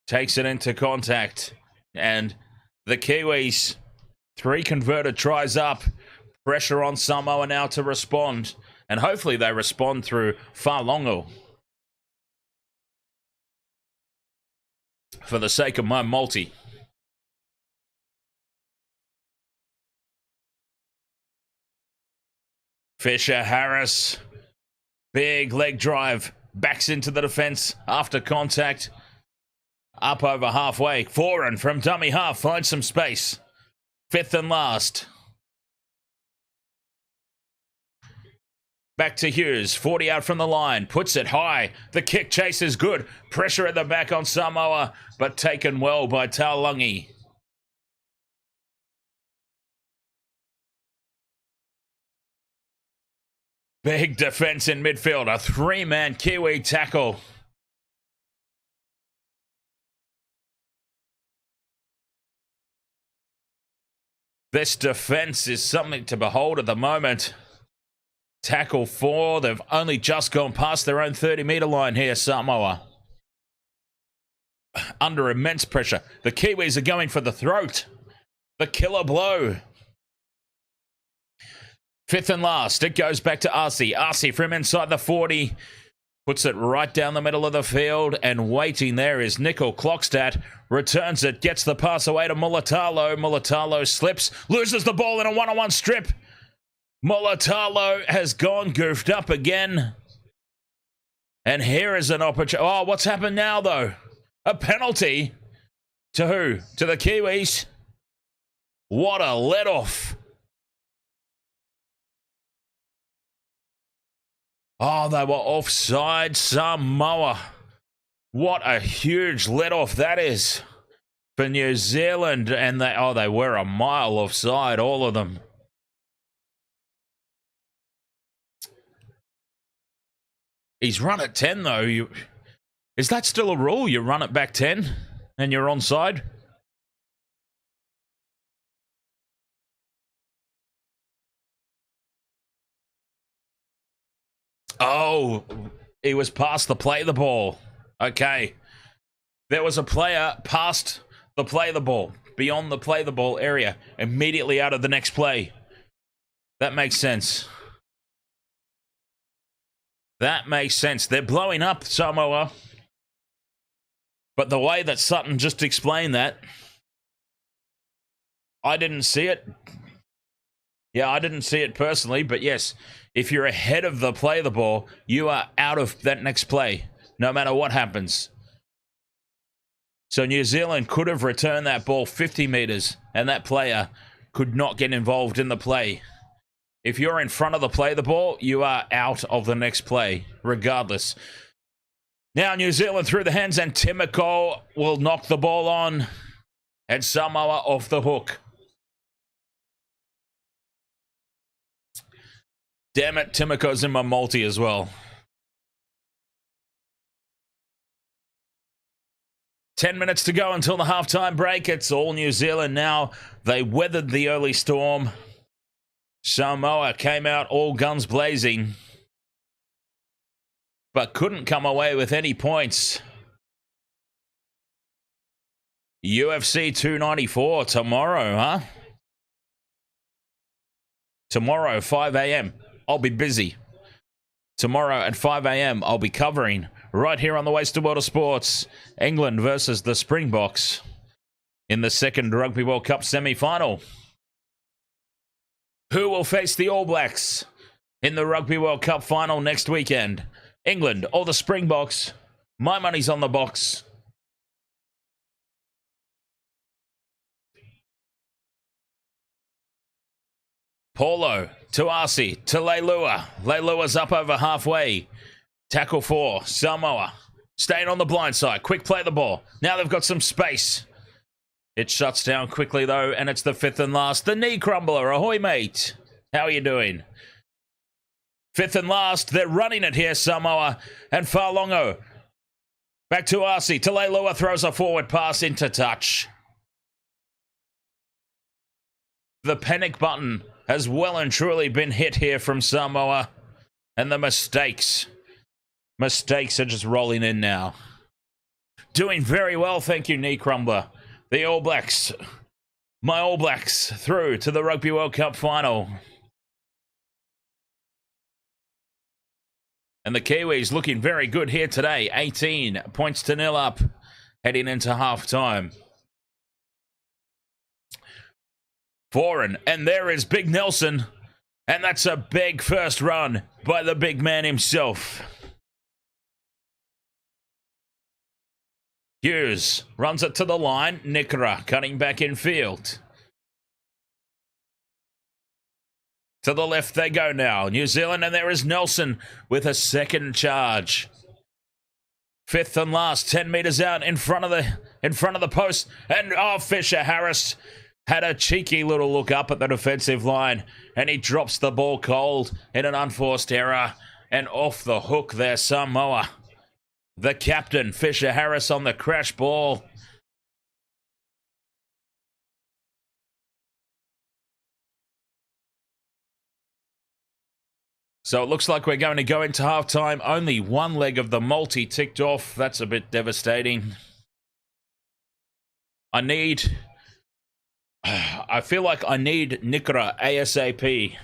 takes it into contact. And the Kiwis, 3 converted tries up. Pressure on Samoa now to respond. And hopefully they respond through Whalongo. For the sake of my multi. Fisher Harris. Big leg drive. Backs into the defense after contact. Up over halfway. Foreign from dummy half. Finds some space. Fifth and last. Back to Hughes. 40 out from the line. Puts it high. The kick chase is good. Pressure at the back on Samoa. But taken well by Taulungi. Big defense in midfield. A three-man Kiwi tackle. This defense is something to behold at the moment. Tackle 4. They've only just gone past their own 30-metre line here, Samoa. Under immense pressure. The Kiwis are going for the throat. The killer blow. Fifth and last. It goes back to Arcee. Arcee from inside the 40. Puts it right down the middle of the field. And waiting there is Nicol Clockstad. Returns it. Gets the pass away to Mulitalo. Mulitalo slips. Loses the ball in a one-on-one strip. Mulitalo has gone goofed up again. And here is an opportunity. Oh, what's happened now, though? A penalty. To who? To the Kiwis. What a let-off. Oh, they were offside. Samoa. What a huge let-off that is for New Zealand. And they were a mile offside, all of them. He's run at 10, though. Is that still a rule? You run it back 10 and you're onside? Oh, he was past the play the ball. Okay. There was a player past the play the ball, beyond the play the ball area, immediately out of the next play. That makes sense. That makes sense. They're blowing up Samoa. But the way that Sutton just explained that, I didn't see it. Yeah, I didn't see it personally, but yes, if you're ahead of the play the ball, you are out of that next play, no matter what happens. So New Zealand could have returned that ball 50 metres, and that player could not get involved in the play. If you're in front of the play the ball, you are out of the next play, regardless. Now New Zealand through the hands, and Timoko will knock the ball on, and Samoa off the hook. Damn it, Timoko's in my multi as well. 10 minutes to go until the halftime break. It's all New Zealand now. They weathered the early storm. Samoa came out all guns blazing, but couldn't come away with any points. UFC 294 tomorrow, huh? Tomorrow, 5 a.m. I'll be busy. Tomorrow at 5 a.m. I'll be covering right here on the Wasted World of Sports, England versus the Springboks in the second Rugby World Cup semi-final. Who will face the All Blacks in the Rugby World Cup final next weekend? England or the Springboks? My money's on the Boks. Paulo to Arcee to Leilua. Leilua's up over halfway. Tackle 4. Samoa staying on the blind side. Quick play the ball. Now they've got some space. It shuts down quickly though, and it's the fifth and last. The knee crumbler. Ahoy, mate. How are you doing? Fifth and last. They're running it here, Samoa. And Whalongo. Back to Arcee. To Leilua throws a forward pass into touch. The panic button has well and truly been hit here from Samoa. And the mistakes are just rolling in now. Doing very well, thank you, knee crumbler. The All Blacks, my All Blacks, through to the Rugby World Cup final. And the Kiwis looking very good here today. 18 points to 0 up, heading into half-time. Foreign, and there is Big Nelson. And that's a big first run by the big man himself. Hughes runs it to the line. Nicora cutting back in field. To the left they go now. New Zealand, and there is Nelson with a second charge. Fifth and last, 10 metres out in front of the post. And Fisher Harris had a cheeky little look up at the defensive line, and he drops the ball cold in an unforced error. And off the hook there, Samoa. The captain, Fisher Harris, on the crash ball. So it looks like we're going to go into halftime. Only one leg of the multi ticked off. That's a bit devastating. I feel like I need Nicora ASAP.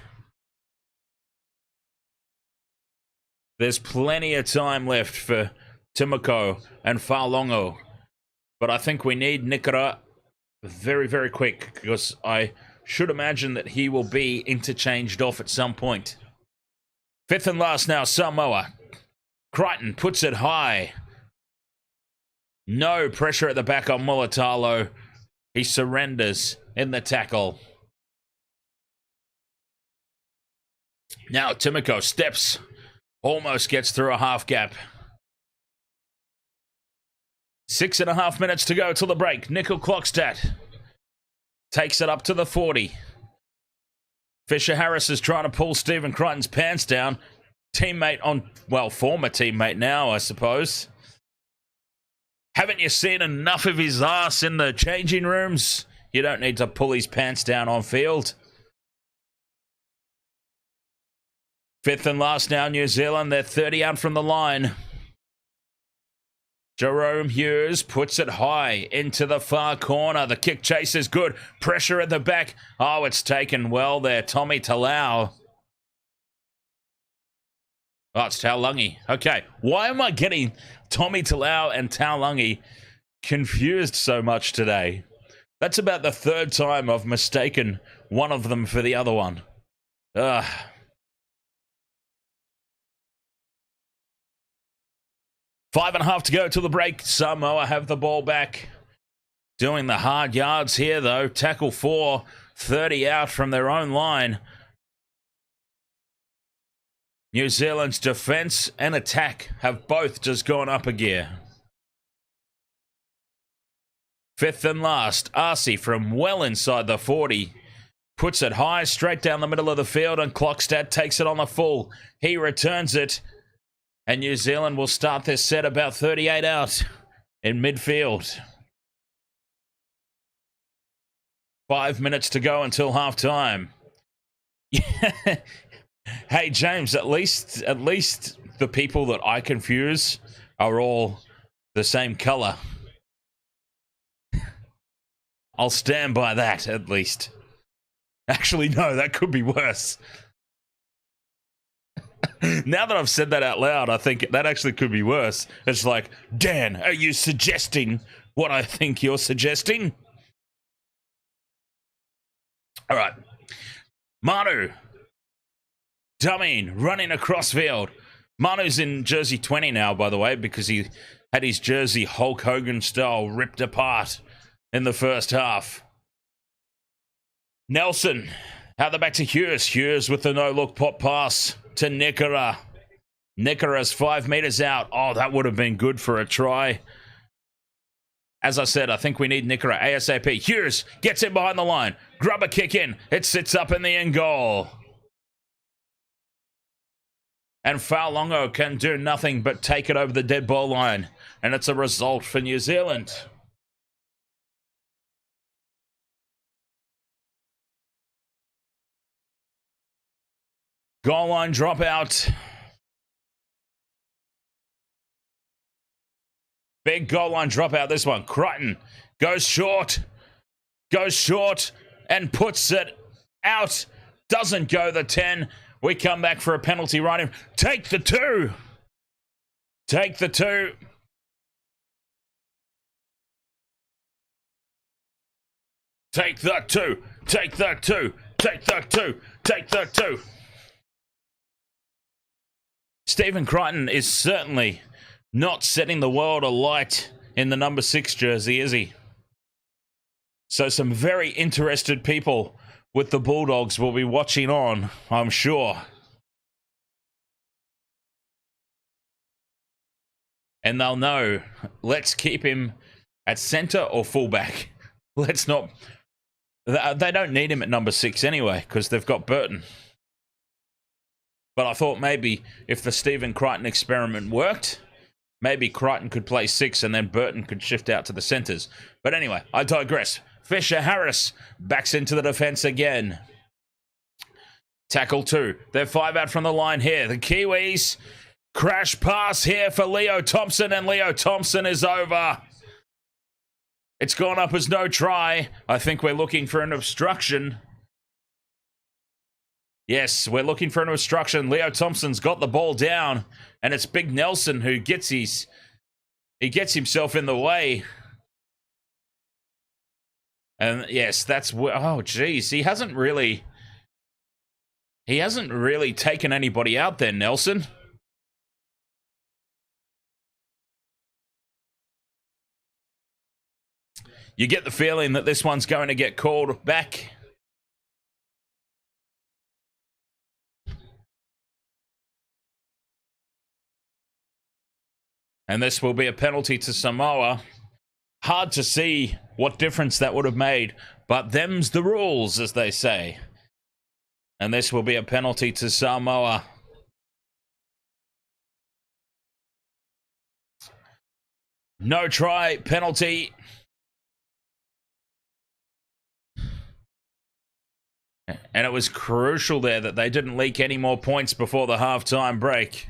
There's plenty of time left for Timoko and Faulongo. But I think we need Nicora very, very quick, because I should imagine that he will be interchanged off at some point. Fifth and last now, Samoa. Crichton puts it high. No pressure at the back on Mulitalo. He surrenders in the tackle. Now Timoko steps. Almost gets through a half gap. 6.5 minutes to go till the break. Nickel Clockstat takes it up to the 40. Fisher Harris is trying to pull Stephen Crichton's pants down. Teammate on, well, former teammate now, I suppose. Haven't you seen enough of his ass in the changing rooms? You don't need to pull his pants down on field. Fifth and last now, New Zealand. They're 30 out from the line. Jerome Hughes puts it high into the far corner. The kick chase is good. Pressure at the back. Oh, it's taken well there. Tommy Talau. Oh, it's Taulungi. Okay, why am I getting Tommy Talau and Taulungi confused so much today? That's about the third time I've mistaken one of them for the other one. Ugh. 5.5 to go till the break. Samoa have the ball back. Doing the hard yards here, though. Tackle 4, 30 out from their own line. New Zealand's defense and attack have both just gone up a gear. Fifth and last, Arcee from well inside the 40. Puts it high, straight down the middle of the field, and Clockstat takes it on the full. He returns it. And New Zealand will start this set about 38 out in midfield. 5 minutes to go until halftime. Hey, James, at least the people that I confuse are all the same color. I'll stand by that, at least. Actually, no, that could be worse. Now that I've said that out loud, I think that actually could be worse. It's like, Dan, are you suggesting what I think you're suggesting? All right. Manu. Dumming, running across field. Manu's in jersey 20 now, by the way, because he had his jersey Hulk Hogan style ripped apart in the first half. Nelson. Out the back to Hughes. Hughes with the no-look pop pass to Nicora. Nicora's 5 meters out. Oh, that would have been good for a try. As I said, I think we need Nicora ASAP. Hughes gets in behind the line. Grubber kick in. It sits up in the end goal. And Faulongo can do nothing but take it over the dead ball line. And it's a result for New Zealand. Goal line dropout. Big goal line dropout, this one. Crichton goes short, and puts it out. Doesn't go the 10. We come back for a penalty right in. Take the 2. Take the 2. Take the 2. Take the 2. Take the 2. Take the 2. Stephen Crichton is certainly not setting the world alight in the number 6 jersey, is he? So some very interested people with the Bulldogs will be watching on, I'm sure. And they'll know, let's keep him at centre or fullback. Let's not... They don't need him at number 6 anyway, because they've got Burton. But I thought maybe if the Stephen Crichton experiment worked, maybe Crichton could play 6 and then Burton could shift out to the centres. But anyway, I digress. Fisher Harris backs into the defence again. Tackle 2. They're 5 out from the line here. The Kiwis crash pass here for Leo Thompson, and Leo Thompson is over. It's gone up as no try. I think we're looking for an obstruction. Yes, we're looking for an obstruction. Leo Thompson's got the ball down, and it's Big Nelson who gets himself in the way. And yes, that's... Oh, geez. He hasn't really taken anybody out there, Nelson. You get the feeling that this one's going to get called back. And this will be a penalty to Samoa. Hard to see what difference that would have made, but them's the rules, as they say. And this will be a penalty to Samoa. No try, penalty. And it was crucial there that they didn't leak any more points before the halftime break.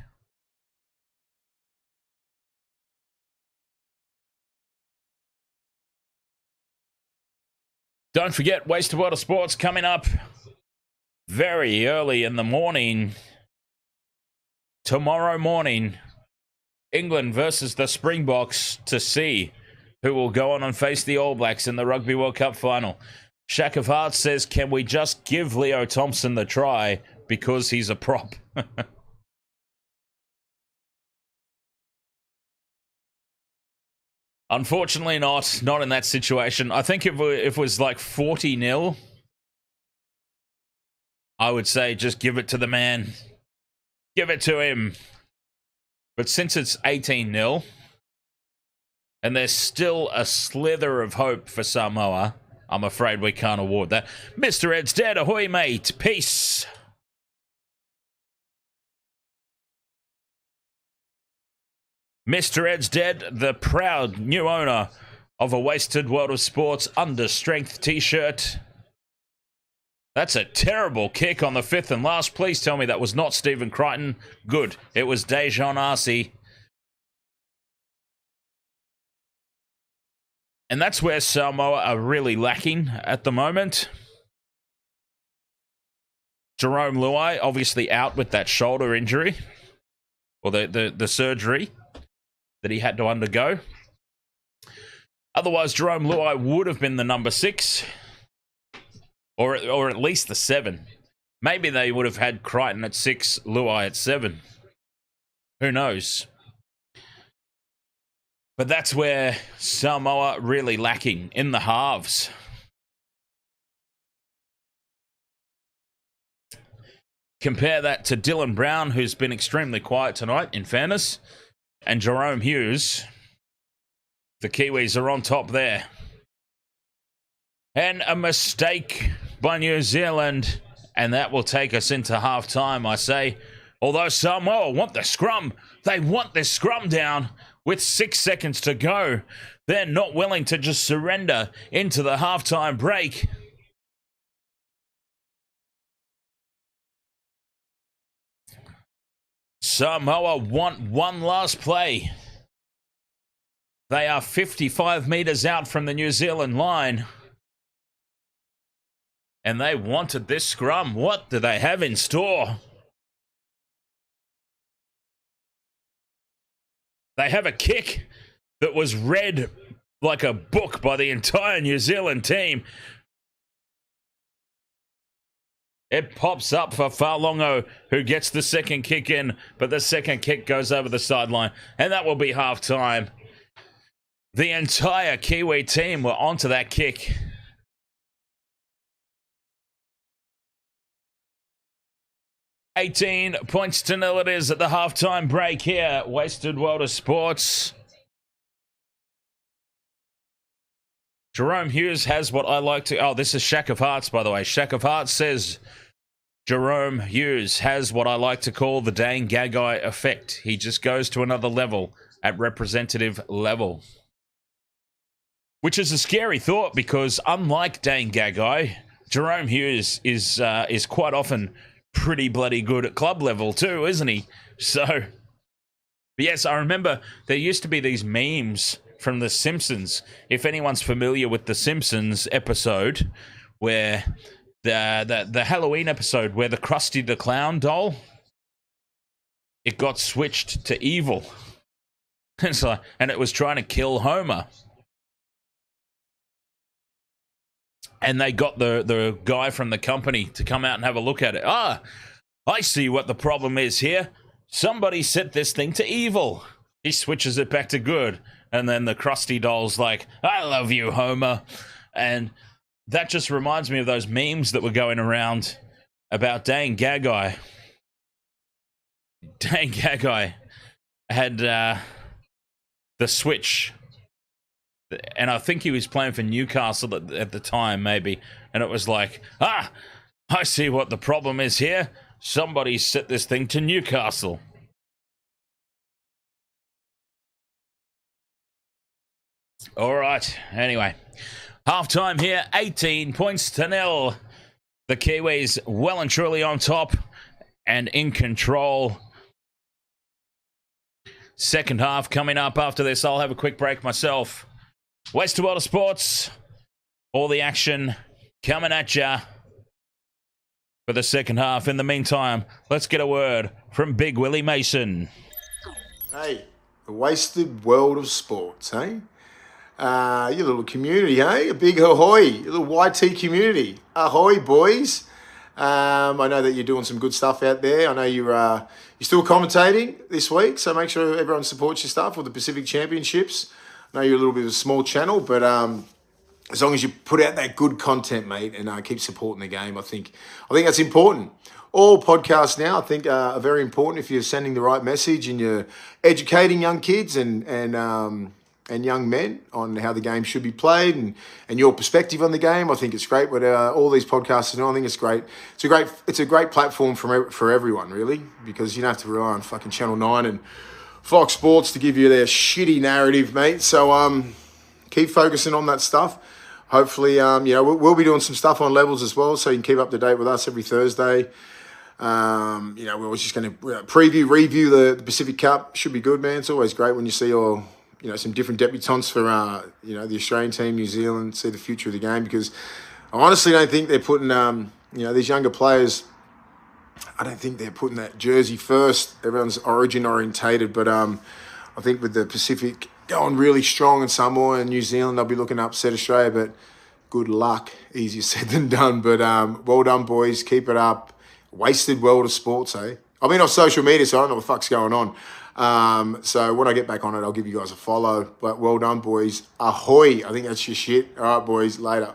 Don't forget, Wasted World of Sports coming up very early in the morning. Tomorrow morning, England versus the Springboks to see who will go on and face the All Blacks in the Rugby World Cup final. Shack of Hearts says, can we just give Leo Thompson the try because he's a prop? Unfortunately not in that situation. I think if it was like 40-0, I would say just give it to the man. Give it to him. But since it's 18-0, and there's still a slither of hope for Samoa, I'm afraid we can't award that. Mr. Ed's dead. Ahoy, mate. Peace. Mr. Ed's dead, the proud new owner of a Wasted World of Sports Understrength t-shirt. That's a terrible kick on the 5th and last. Please tell me that was not Stephen Crichton. Good. It was Dejon Arce. And that's where Samoa are really lacking at the moment. Jerome Luai obviously out with that shoulder injury. Or the surgery that he had to undergo. Otherwise, Jerome Luai would have been the number 6. Or at least the 7. Maybe they would have had Crichton at 6, Luai at 7. Who knows? But that's where Samoa really lacking, in the halves. Compare that to Dylan Brown, who's been extremely quiet tonight, in fairness, and Jerome Hughes. The Kiwis are on top there. And a mistake by New Zealand, and that will take us into half-time, I say. Although Samoa want the scrum. They want this scrum down. With 6 seconds to go, they're not willing to just surrender into the halftime break. Samoa want one last play. They are 55 meters out from the New Zealand line. And they wanted this scrum. What do they have in store? They have a kick that was read like a book by the entire New Zealand team. It pops up for Falongo, who gets the second kick in, but the second kick goes over the sideline, and that will be half-time. The entire Kiwi team were onto that kick. $18-0 it is at the half-time break here at Wasted World of Sports. Jerome Hughes has what I like to... Oh, this is Shack of Hearts, by the way. Shack of Hearts says... Jerome Hughes has what I like to call the Dane Gagai effect. He just goes to another level at representative level. Which is a scary thought because unlike Dane Gagai, Jerome Hughes is quite often pretty bloody good at club level too, isn't he? So, yes, I remember there used to be these memes from The Simpsons. If anyone's familiar with The Simpsons episode where... The Halloween episode where the Krusty the Clown doll, it got switched to evil. And it was trying to kill Homer. And they got the guy from the company to come out and have a look at it. Ah, I see what the problem is here. Somebody set this thing to evil. He switches it back to good. And then the Krusty doll's like, I love you, Homer. And... that just reminds me of those memes that were going around about Dane Gagai. Dane Gagai had the switch. And I think he was playing for Newcastle at the time, maybe. And it was like, I see what the problem is here. Somebody set this thing to Newcastle. All right. Anyway. Half-time here, 18-0. The Kiwis well and truly on top and in control. Second half coming up after this. I'll have a quick break myself. Wasted World of Sports. All the action coming at ya for the second half. In the meantime, let's get a word from Big Willie Mason. Hey, the Wasted World of Sports, hey? Your little community, hey? A big ahoy, your little YT community. Ahoy, boys. I know that you're doing some good stuff out there. I know you're still commentating this week, so make sure everyone supports your stuff with the Pacific Championships. I know you're a little bit of a small channel, but as long as you put out that good content, mate, and keep supporting the game, I think that's important. All podcasts now, I think, are very important if you're sending the right message and you're educating young kids and young men on how the game should be played and your perspective on the game. I think it's great what all these podcasts are. I think it's great. It's a great platform for everyone, really, because you don't have to rely on fucking Channel 9 and Fox Sports to give you their shitty narrative, mate. So keep focusing on that stuff. Hopefully, we'll be doing some stuff on levels as well, so you can keep up to date with us every Thursday. We're just going to review the Pacific Cup. Should be good, man. It's always great when you see some different debutants for, the Australian team, New Zealand, see the future of the game, because I honestly don't think they're putting, these younger players, I don't think they're putting that jersey first. Everyone's origin orientated, but I think with the Pacific going really strong in Samoa and New Zealand, they'll be looking to upset Australia, but good luck. Easier said than done, but well done, boys. Keep it up. Wasted World of Sports, eh? I've been off social media, so I don't know what the fuck's going on. So when I get back on it, I'll give you guys a follow. But well done, boys. Ahoy. I think that's your shit. All right, boys. Later.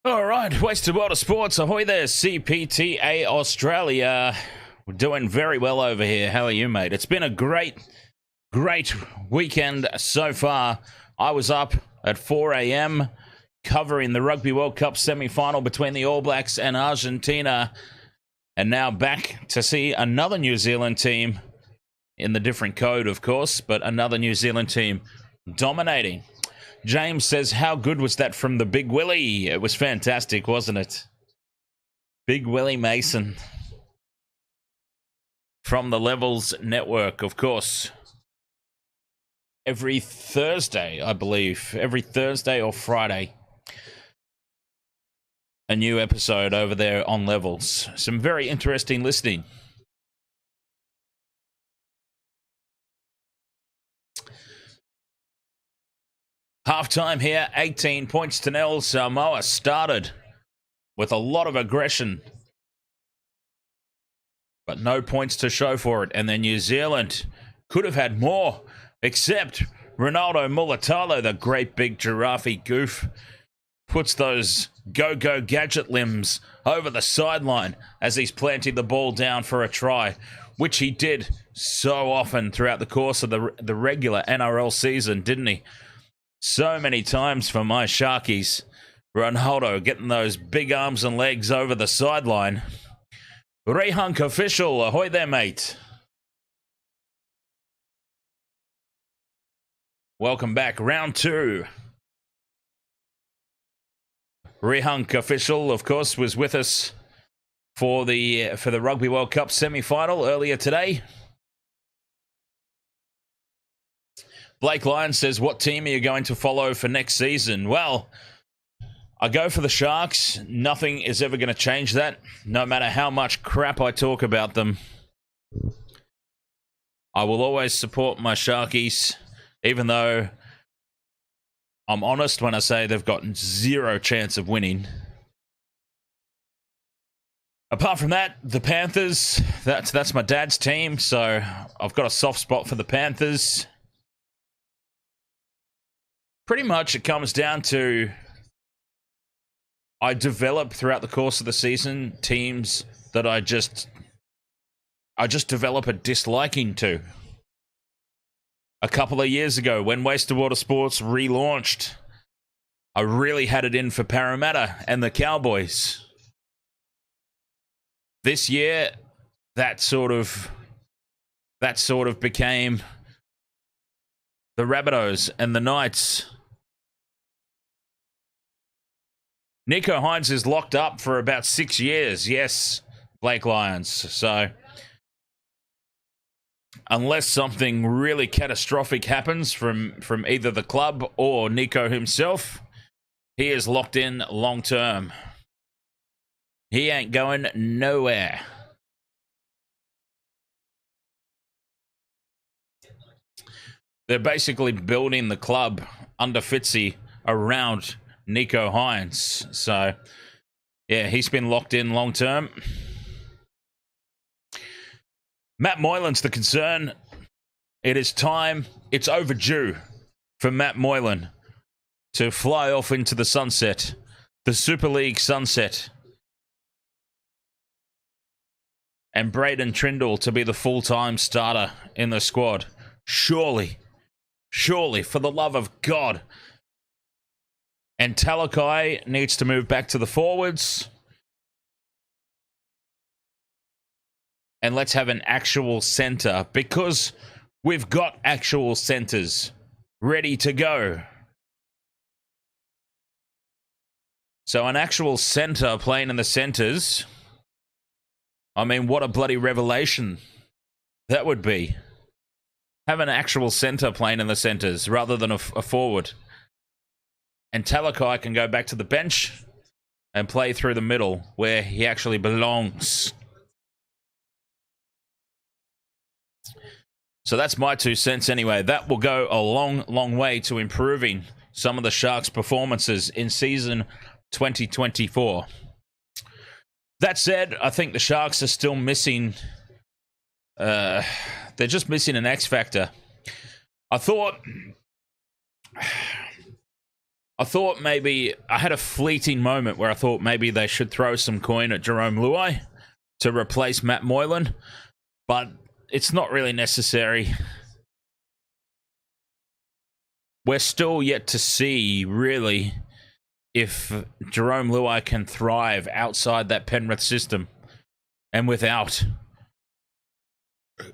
All right, Wasted World of Sports. Ahoy there, CPTA Australia. We're doing very well over here. How are you, mate? It's been a great weekend so far. I was up at 4 a.m. covering the Rugby World Cup semi-final between the All Blacks and Argentina. And now back to see another New Zealand team in the different code, of course, but another New Zealand team dominating. James says, how good was that from the Big Willie? It was fantastic, wasn't it? Big Willie Mason. From the Levels Network, of course. Every Thursday, I believe. Every Thursday or Friday. A new episode over there on Levels. Some very interesting listening. Halftime here, 18 points to 0. Samoa started with a lot of aggression, but no points to show for it. And then New Zealand could have had more, except Ronaldo Mulitalo, the great big giraffe goof, puts those go-go gadget limbs over the sideline as he's planting the ball down for a try, which he did so often throughout the course of the regular NRL season, didn't he? So many times for my Sharkies. Ronaldo getting those big arms and legs over the sideline. Rehunk official, ahoy there, mate. Welcome back, round 2. Rehunk official, of course, was with us for the Rugby World Cup semi-final earlier today. Blake Lyon says, what team are you going to follow for next season? Well, I go for the Sharks. Nothing is ever going to change that, no matter how much crap I talk about them. I will always support my Sharkies, even though I'm honest when I say they've got zero chance of winning. Apart from that, the Panthers, that's my dad's team, so I've got a soft spot for the Panthers. Pretty much it comes down to I develop throughout the course of the season teams that I just develop a disliking to. A couple of years ago when Wasted Water Sports relaunched, I really had it in for Parramatta and the Cowboys. This year, that sort of became the Rabbitohs and the Knights. Nico Hines is locked up for about 6 years. Yes, Blake Lyons. So, unless something really catastrophic happens from either the club or Nico himself, he is locked in long term. He ain't going nowhere. They're basically building the club under Fitzy around Nico Hines. So, yeah, he's been locked in long term. Matt Moylan's the concern. It is time. It's overdue for Matt Moylan to fly off into the sunset. The Super League sunset. And Braden Trindle to be the full-time starter in the squad. Surely, for the love of God. And Talakai needs to move back to the forwards. And let's have an actual centre, because we've got actual centres ready to go. So an actual centre playing in the centres, I mean, what a bloody revelation that would be. Have an actual centre playing in the centres rather than a forward. And Talakai can go back to the bench and play through the middle where he actually belongs. So that's my 2 cents anyway. That will go a long way to improving some of the Sharks' performances in season 2024. That said, I think the Sharks are still missing... they're just missing an X factor. I thought I thought maybe I had a fleeting moment where I thought maybe they should throw some coin at Jerome Luai to replace Matt Moylan, but it's not really necessary. We're still yet to see, really, if Jerome Luai can thrive outside that Penrith system and without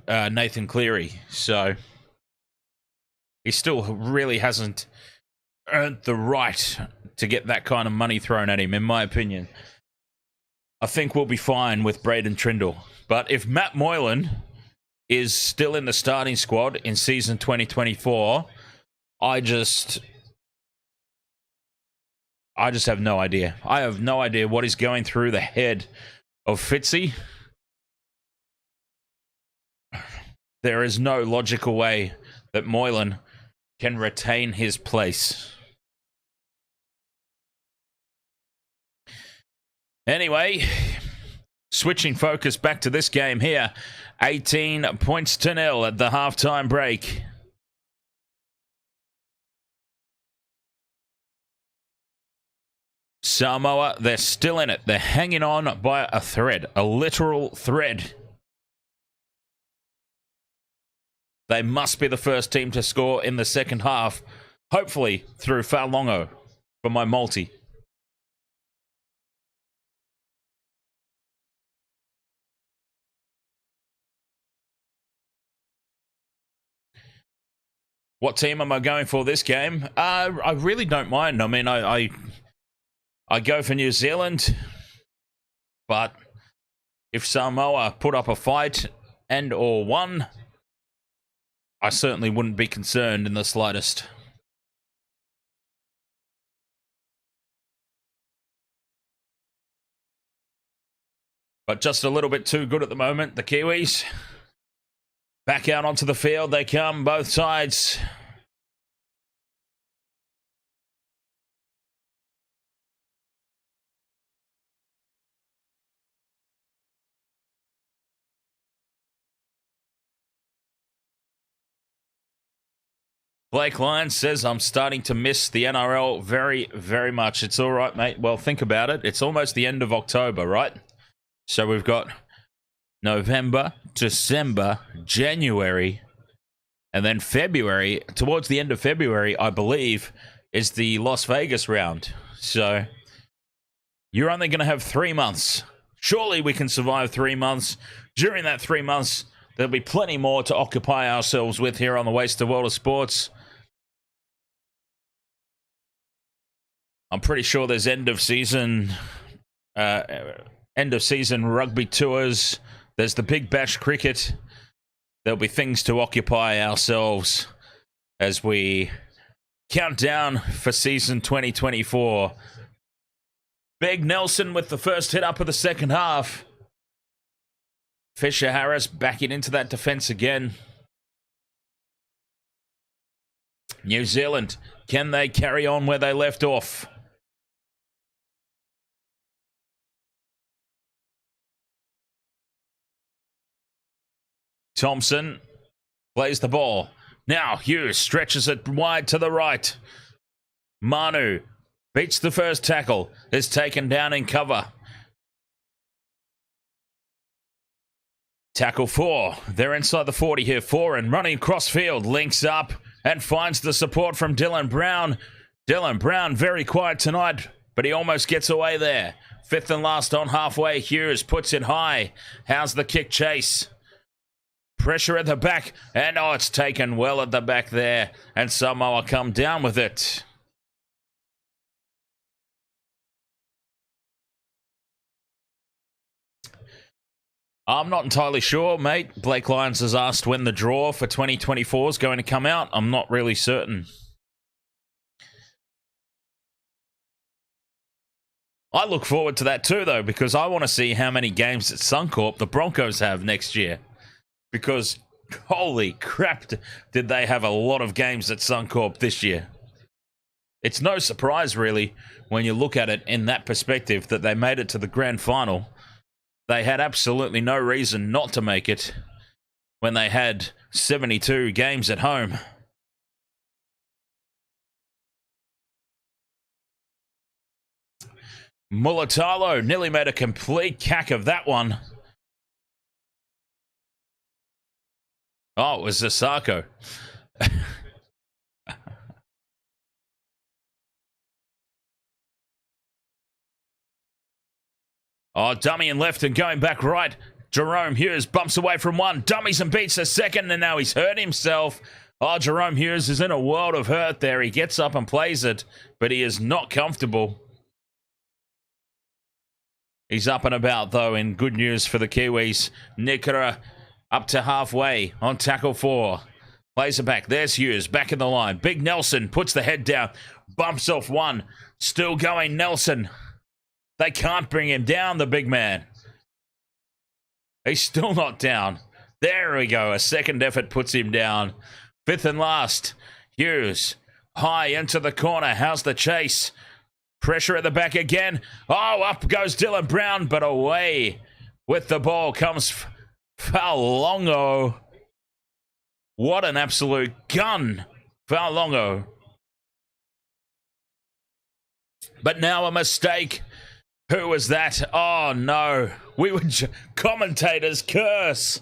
Nathan Cleary. So he still really hasn't earned the right to get that kind of money thrown at him, in my opinion. I think we'll be fine with Braden Trindle. But if Matt Moylan is still in the starting squad in season 2024, I just have no idea. I have no idea what is going through the head of Fitzy. There is no logical way that Moylan can retain his place. Anyway, switching focus back to this game here. 18 points to 0 at the halftime break. Samoa, they're still in it. They're hanging on by a thread, a literal thread. They must be the first team to score in the second half, hopefully through Faulongo for my multi. What team am I going for this game? I really don't mind. I mean, I go for New Zealand, but if Samoa put up a fight and or won, I certainly wouldn't be concerned in the slightest. But just a little bit too good at the moment, the Kiwis. Back out onto the field they come, both sides. Blake Lyons says, I'm starting to miss the NRL very, very much. It's all right, mate. Well, think about it. It's almost the end of October, right? So we've got November, December, January, and then February. Towards the end of February, I believe, is the Las Vegas round. So you're only going to have 3 months. Surely we can survive 3 months. During that 3 months, there'll be plenty more to occupy ourselves with here on the Wasted World of Sports. I'm pretty sure there's end of season rugby tours. There's the Big Bash cricket. There'll be things to occupy ourselves as we count down for season 2024. Big Nelson with the first hit up of the second half. Fisher Harris backing into that defense again. New Zealand, can they carry on where they left off? Thompson plays the ball. Now Hughes stretches it wide to the right. Manu beats the first tackle, is taken down in cover. Tackle 4. They're inside the 40 here. 4 and running across field. Links up and finds the support from Dylan Brown. Dylan Brown very quiet tonight, but he almost gets away there. 5th and last on halfway. Hughes puts it high. How's the kick chase? Pressure at the back, and oh, it's taken well at the back there, and Samoa come down with it. I'm not entirely sure, mate. Blake Lyons has asked when the draw for 2024 is going to come out. I'm not really certain. I look forward to that too, though, because I want to see how many games at Suncorp the Broncos have next year. Because, holy crap, did they have a lot of games at Suncorp this year. It's no surprise, really, when you look at it in that perspective, that they made it to the grand final. They had absolutely no reason not to make it when they had 72 games at home. Mulitalo nearly made a complete cack of that one. Oh, it was Zasako. Oh, dummy and left and going back right. Jerome Hughes bumps away from one, dummies and beats a second, and now he's hurt himself. Oh, Jerome Hughes is in a world of hurt there. He gets up and plays it, but he is not comfortable. He's up and about, though, in good news for the Kiwis. Nicora up to halfway on tackle 4. Plays it back. There's Hughes back in the line. Big Nelson puts the head down. Bumps off one. Still going Nelson. They can't bring him down, the big man. He's still not down. There we go. A second effort puts him down. 5th and last. Hughes. High into the corner. How's the chase? Pressure at the back again. Oh, up goes Dylan Brown, but away with the ball comes Faulongo. What an absolute gun, Faulongo. But now a mistake. Who was that? Oh, no. We were commentators curse.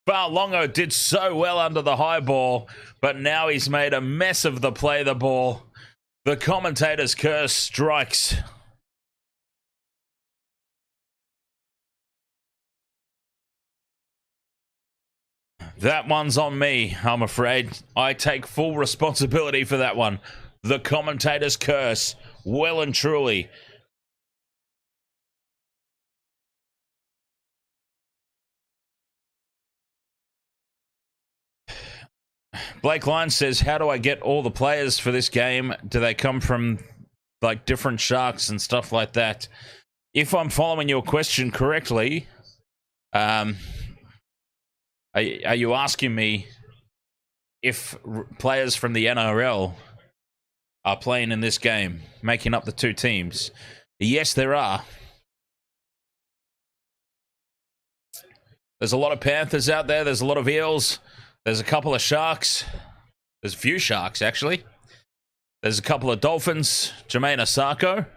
Faulongo did so well under the high ball, but now he's made a mess of the play the ball. The commentator's curse strikes. That one's on me, I'm afraid. I take full responsibility for that one. The commentator's curse, well and truly. Blake Lyons says, how do I get all the players for this game? Do they come from like different sharks and stuff like that? If I'm following your question correctly, are you asking me if players from the NRL are playing in this game, making up the 2 teams? Yes, there are. There's a lot of Panthers out there. There's a lot of Eels. There's a couple of Sharks. There's a few Sharks, actually. There's a couple of Dolphins. Jermaine Asako.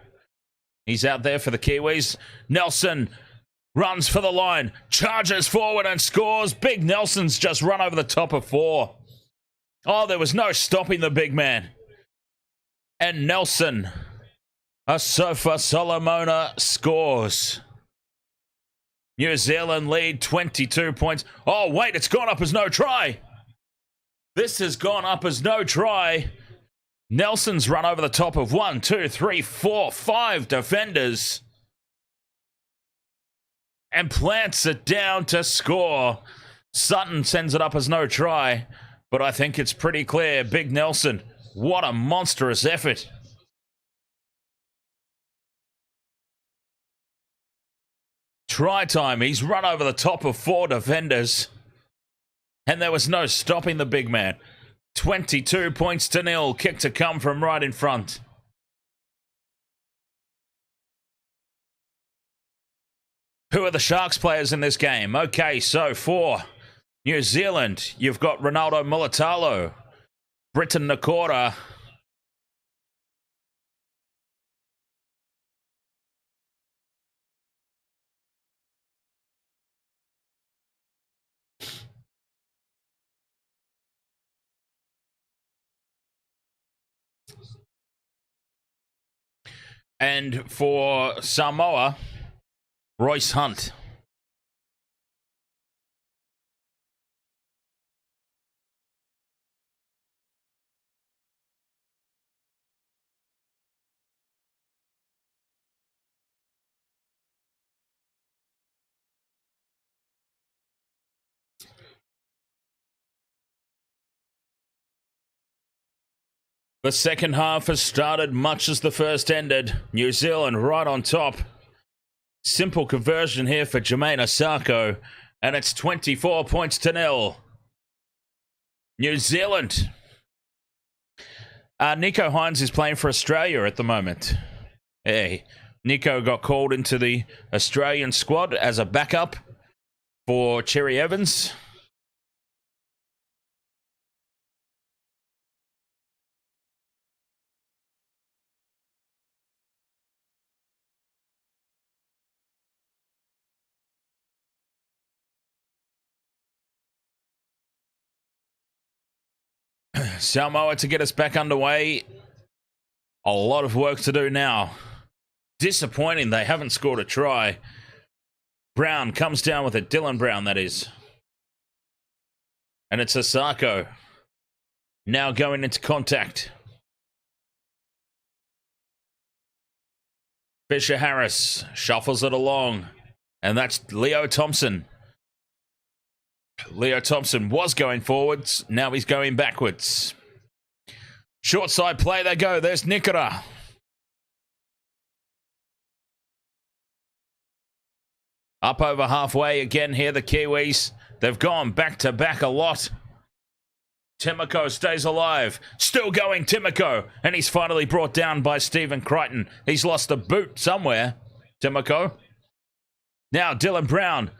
He's out there for the Kiwis. Nelson runs for the line. Charges forward and scores. Big Nelson's just run over the top of 4. Oh, there was no stopping the big man. And Nelson, Asofa Solomona, scores. New Zealand lead 22 points. Oh, wait, it's gone up as no try. This has gone up as no try. Nelson's run over the top of 1, 2, 3, 4, 5 defenders. And plants it down to score. Sutton sends it up as no try. But I think it's pretty clear. Big Nelson, what a monstrous effort. Try time. He's run over the top of 4 defenders. And there was no stopping the big man. 22 points to 0. Kick to come from right in front. Who are the Sharks players in this game? Okay, so for New Zealand, you've got Ronaldo Mulitalo, Britton Nicora, and for Samoa, Royce Hunt. The second half has started much as the first ended. New Zealand right on top. Simple conversion here for Jermaine Asako, and it's 24 points to 0. New Zealand. Nico Hines is playing for Australia at the moment. Hey, Nico got called into the Australian squad as a backup for Cherry Evans. Samoa to get us back underway. A lot of work to do now. Disappointing they haven't scored a try. Brown comes down with it. Dylan Brown, that is. And it's Asako. Now going into contact. Fisher Harris shuffles it along. And that's Leo Thompson. Leo Thompson was going forwards. Now he's going backwards. Short side play they go. There's Nicora. Up over halfway again here, the Kiwis. They've gone back to back a lot. Timoko stays alive. Still going, Timoko. And he's finally brought down by Stephen Crichton. He's lost a boot somewhere, Timoko. Now Dylan Brown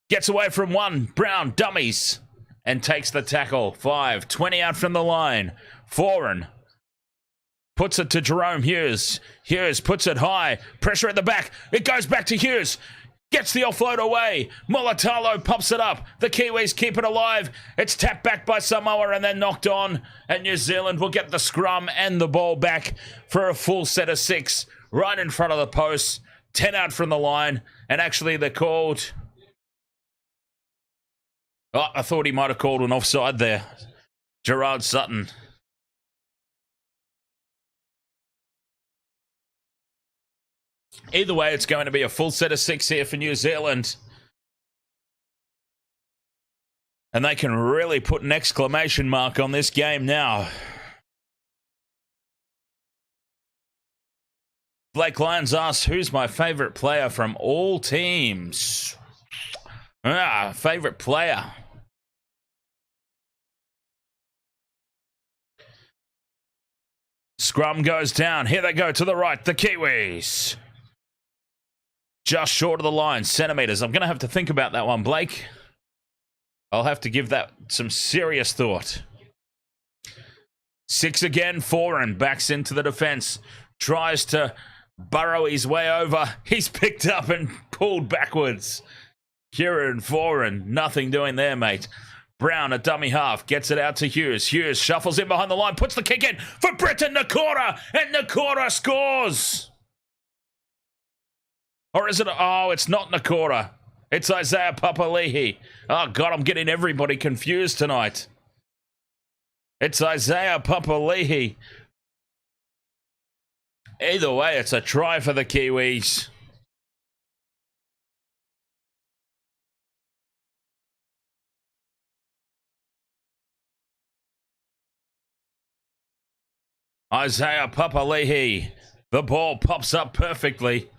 gets away from one. Brown dummies and takes the tackle. 5-20 out from the line. Foreign puts it to Jerome Hughes. Hughes puts it high. Pressure at the back. It goes back to Hughes. Gets the offload away. Mulitalo pops it up. The Kiwis keep it alive. It's tapped back by Samoa and then knocked on. And New Zealand will get the scrum and the ball back for a full set of 6. Right in front of the post. 10 out from the line. And actually they're called... Oh, I thought he might have called an offside there. Gerard Sutton. Either way, it's going to be a full set of 6 here for New Zealand. And they can really put an exclamation mark on this game now. Blake Lyons asks, who's my favourite player from all teams? Favourite player. Scrum goes down. Here they go to the right, the Kiwis. Just short of the line, centimetres. I'm going to have to think about that one, Blake. I'll have to give that some serious thought. 6 again, Foreign backs into the defence. Tries to burrow his way over. He's picked up and pulled backwards. Kieran Foreign, nothing doing there, mate. Brown, a dummy half, gets it out to Hughes. Hughes shuffles in behind the line, puts the kick in for Britton Nicora, and Nicora scores! Or is it... Oh, it's not Nicora. It's Isaiah Papali'i. Oh, God, I'm getting everybody confused tonight. It's Isaiah Papali'i. Either way, it's a try for the Kiwis. Isaiah Papali'i. The ball pops up perfectly.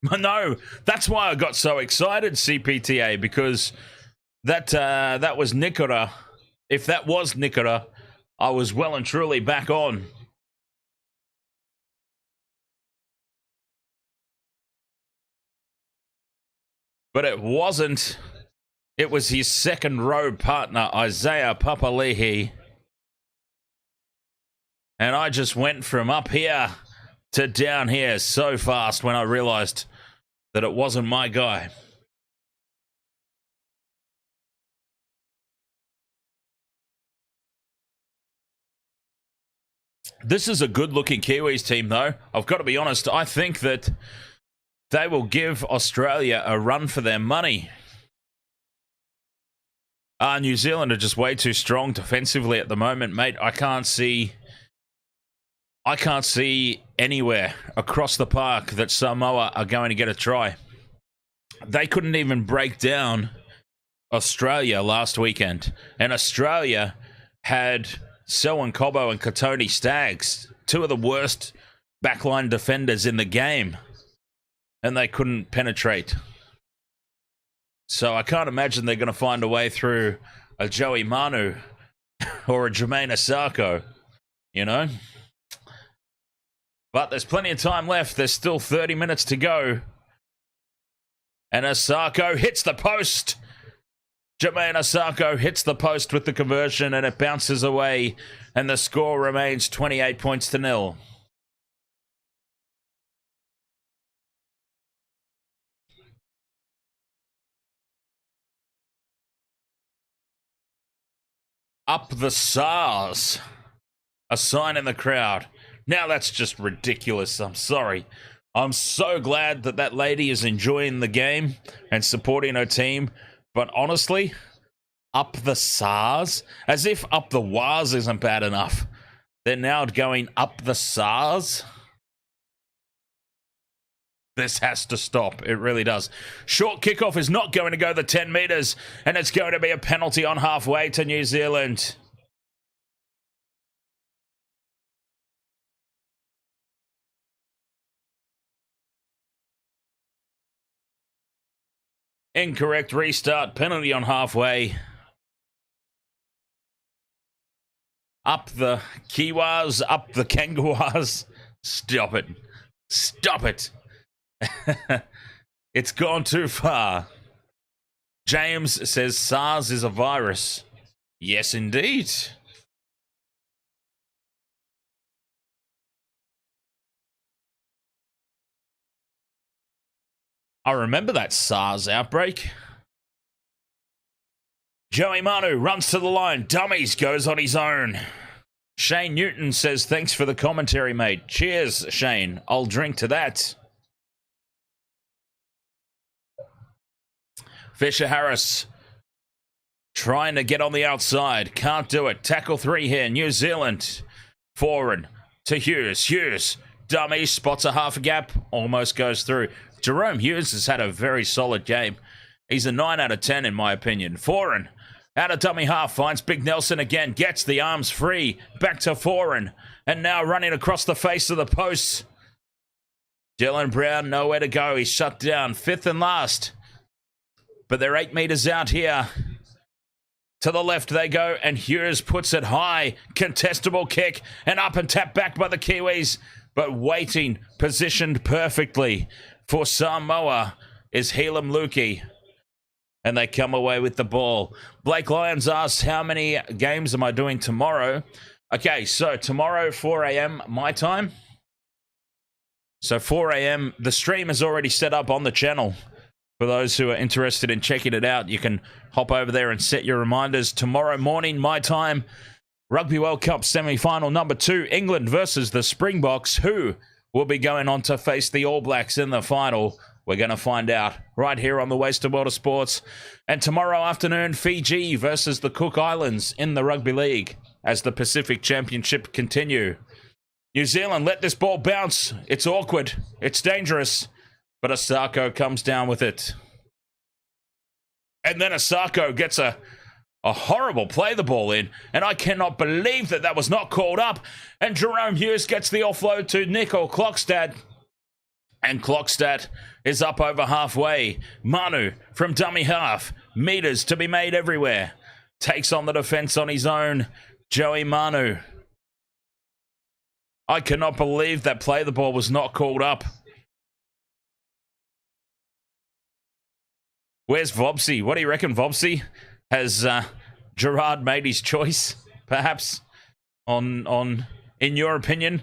No, that's why I got so excited, CPTA, because that was Nicora. If that was Nicora, I was well and truly back on. But it wasn't. It was his second row partner, Isaiah Papali'i. And I just went from up here to down here so fast when I realised that it wasn't my guy. This is a good-looking Kiwis team, though. I've got to be honest, I think that they will give Australia a run for their money. New Zealand are just way too strong defensively at the moment, mate. I can't see anywhere across the park that Samoa are going to get a try. They couldn't even break down Australia last weekend. And Australia had Selwyn Cobbo and Katoni Staggs, 2 of the worst backline defenders in the game. And they couldn't penetrate. So I can't imagine they're going to find a way through a Joey Manu or a Jermaine Asako, you know? But there's plenty of time left. There's still 30 minutes to go. And Asako hits the post. Jermaine Asako hits the post with the conversion and it bounces away. And the score remains 28 points to 0. Up the SARS. A sign in the crowd. Now that's just ridiculous. I'm sorry. I'm so glad that that lady is enjoying the game and supporting her team. But honestly, up the SARS, as if up the WAS isn't bad enough. They're now going up the SARS. This has to stop. It really does. Short kickoff is not going to go the 10 metres, and it's going to be a penalty on halfway to New Zealand. Incorrect restart. Penalty on halfway. Up the Kiwis, up the Kangaroos. Stop it. Stop it. It's gone too far. James says SARS is a virus. Yes, indeed. I remember that SARS outbreak. Joey Manu runs to the line. Dummies goes on his own. Shane Newton says, thanks for the commentary, mate. Cheers, Shane. I'll drink to that. Fisher Harris trying to get on the outside. Can't do it. Tackle 3 here. New Zealand. Forward to Hughes. Hughes. Dummy. Spots a half a gap. Almost goes through. Jerome Hughes has had a very solid game. He's a 9 out of 10 in my opinion. Foreign. Out of dummy half. Finds Big Nelson again. Gets the arms free. Back to Foreign. And now running across the face of the posts. Dylan Brown nowhere to go. He's shut down. 5th and last. But they're 8 metres out here. To the left they go, and Hughes puts it high. Contestable kick, and up and tap back by the Kiwis. But waiting, positioned perfectly for Samoa is Helam Lukey. And they come away with the ball. Blake Lyons asks, how many games am I doing tomorrow? Okay, so tomorrow, 4 a.m. my time. So 4 a.m. the stream is already set up on the channel. For those who are interested in checking it out, you can hop over there and set your reminders. Tomorrow morning, my time, Rugby World Cup semi-final number 2, England versus the Springboks, who will be going on to face the All Blacks in the final. We're going to find out right here on the Wasted World of Sports. And tomorrow afternoon, Fiji versus the Cook Islands in the Rugby League as the Pacific Championship continue. New Zealand let this ball bounce. It's awkward. It's dangerous. But Asako comes down with it. And then Asako gets a horrible play the ball in. And I cannot believe that that was not called up. And Jerome Hughes gets the offload to Nico Klokstad. And Klokstad is up over halfway. Manu from dummy half. Meters to be made everywhere. Takes on the defense on his own. Joey Manu. I cannot believe that play the ball was not called up. Where's Vobsy? What do you reckon, Vobsy? Has Gerard made his choice, perhaps, in your opinion?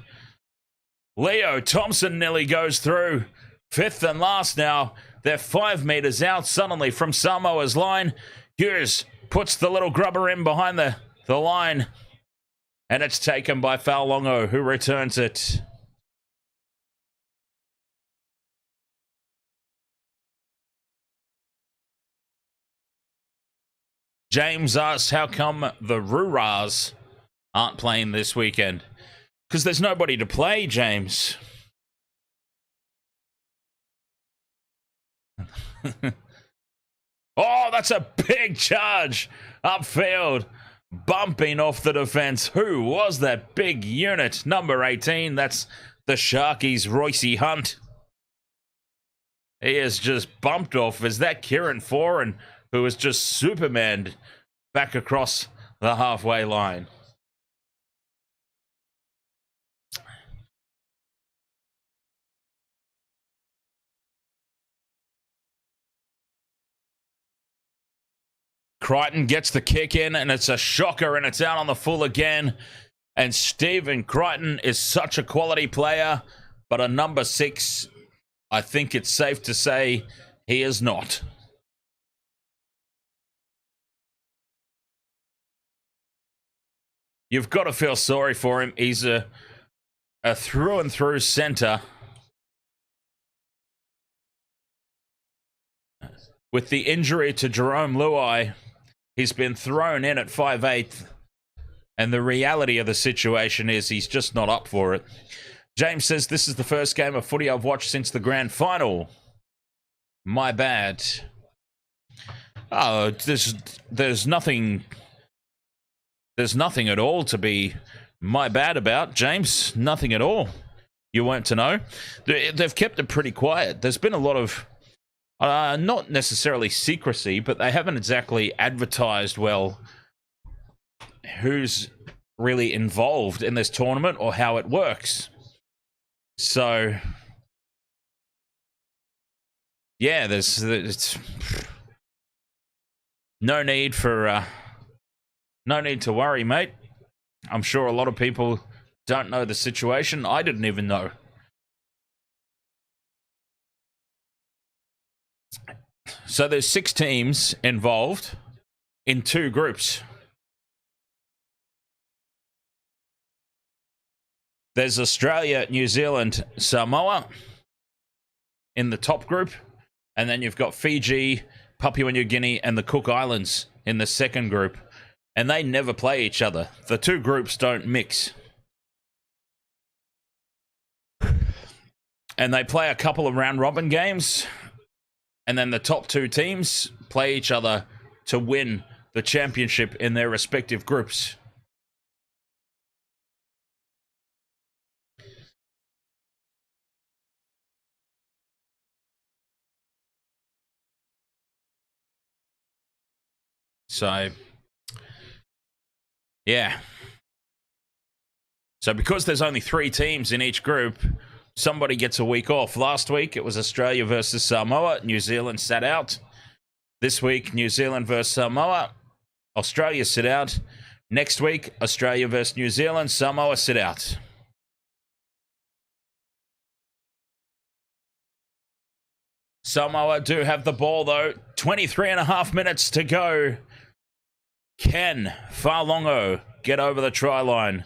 Leo Thompson nearly goes through. 5th and last now. They're 5 metres out suddenly from Samoa's line. Hughes puts the little grubber in behind the line. And it's taken by Faulongo, who returns it. James asks, how come the Ruras aren't playing this weekend? Because there's nobody to play, James. Oh, that's a big charge upfield. Bumping off the defense. Who was that big unit? Number 18. That's the Sharkies' Royce Hunt. He is just bumped off. Is that Kieran Foran, who was just Superman back across the halfway line? Crichton gets the kick in, and it's a shocker, and it's out on the full again. And Stephen Crichton is such a quality player, but a number 6, I think it's safe to say he is not. you've got to feel sorry for him. He's a through and through centre. With the injury to Jerome Luai, he's been thrown in at 5'8", and the reality of the situation is he's just not up for it. James says, this is the first game of footy I've watched since the grand final. My bad. Oh, there's nothing at all to be my bad about, James. Nothing at all. You weren't to know. They've kept it pretty quiet. There's been a lot of, not necessarily secrecy, but they haven't exactly advertised well who's really involved in this tournament or how it works. So, yeah, it's no need to worry, mate. I'm sure a lot of people don't know the situation. I didn't even know. So there's 6 teams involved in 2 groups. There's Australia, New Zealand, Samoa in the top group. And then you've got Fiji, Papua New Guinea, and the Cook Islands in the second group. And they never play each other. The 2 groups don't mix. And they play a couple of round-robin games. And then the top 2 teams play each other to win the championship in their respective groups. So, yeah. So because there's only 3 teams in each group, somebody gets a week off. Last week, it was Australia versus Samoa. New Zealand sat out. This week, New Zealand versus Samoa. Australia sit out. Next week, Australia versus New Zealand. Samoa sit out. Samoa do have the ball, though. 23.5 minutes to go. Can Falongo get over the try line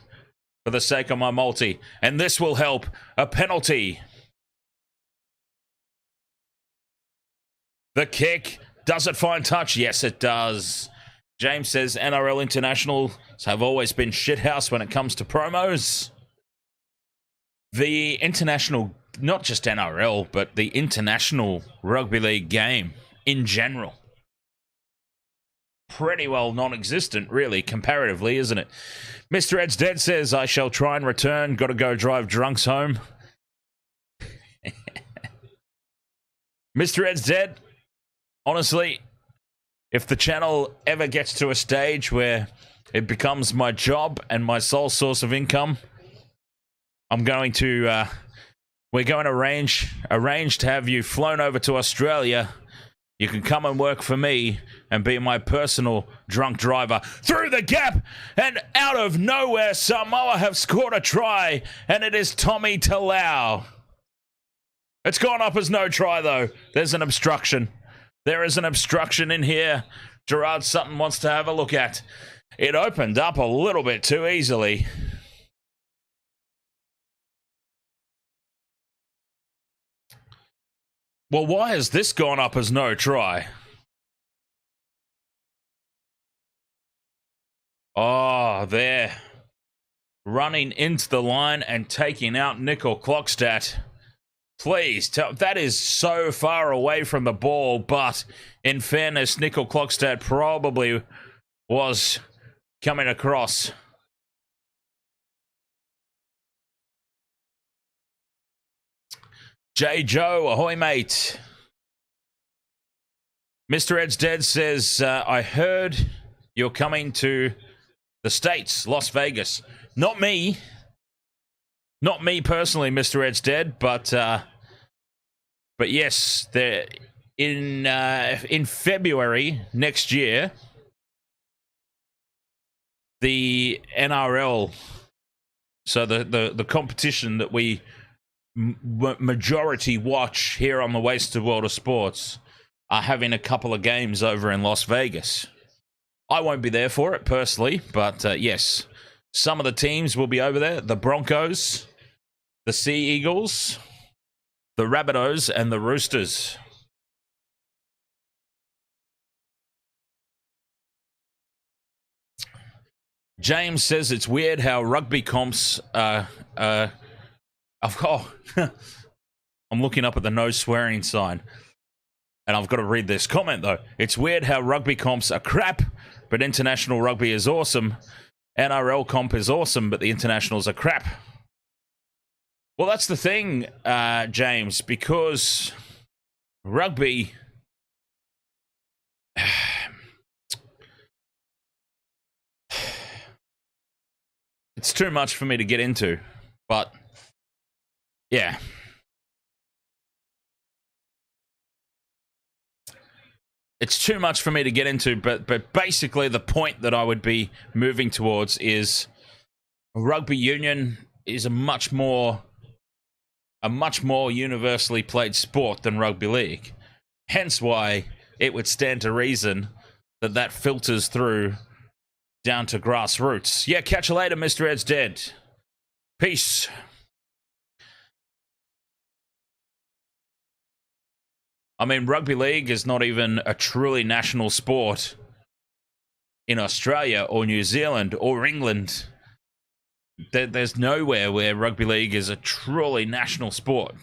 for the sake of my multi? And this will help. A penalty. The kick. Does it find touch? Yes, it does. James says NRL internationals have always been shithouse when it comes to promos. The international, not just NRL, but the international rugby league game in general, pretty well non-existent, really, comparatively, isn't it? Mr. Ed's Dead says, I shall try and return. Got to go drive drunks home. Mr. Ed's Dead, honestly, if the channel ever gets to a stage where it becomes my job and my sole source of income, I'm going to, we're going to arrange to have you flown over to Australia. You can come and work for me and be my personal drunk driver. Through the gap and out of nowhere, Samoa have scored a try, and it is Tommy Talau. It's gone up as no try, though. There's an obstruction. There is an obstruction in here Gerard Sutton wants to have a look at. It opened up a little bit too easily. Well, why has this gone up as no try? Oh, they're running into the line and taking out Nicol Klokstad. Please, that is so far away from the ball, but in fairness, Nicol Klokstad probably was coming across. J. Joe, ahoy, mate. Mr. Ed's Dead says, I heard you're coming to the States, Las Vegas. Not me. Not me personally, Mr. Ed's Dead, but yes, in February next year, the NRL, so the competition that we majority watch here on the Wasted World of Sports, are having a couple of games over in Las Vegas. I won't be there for it personally, but yes, Some of the teams will be over there. The Broncos, the Sea Eagles, the Rabbitohs, and the Roosters. James says it's weird how rugby comps I'm looking up at the no swearing sign. And I've got to read this comment, though. It's weird how rugby comps are crap, but international rugby is awesome. NRL comp is awesome, but the internationals are crap. Well, that's the thing, James, because rugby... It's too much for me to get into, but yeah. It's too much for me to get into, but basically the point that I would be moving towards is rugby union is a much more universally played sport than rugby league. Hence why it would stand to reason that filters through down to grassroots. Yeah, catch you later, Mr. Ed's dead. Peace. I mean, rugby league is not even a truly national sport in Australia or New Zealand or England. There's nowhere where rugby league is a truly national sport.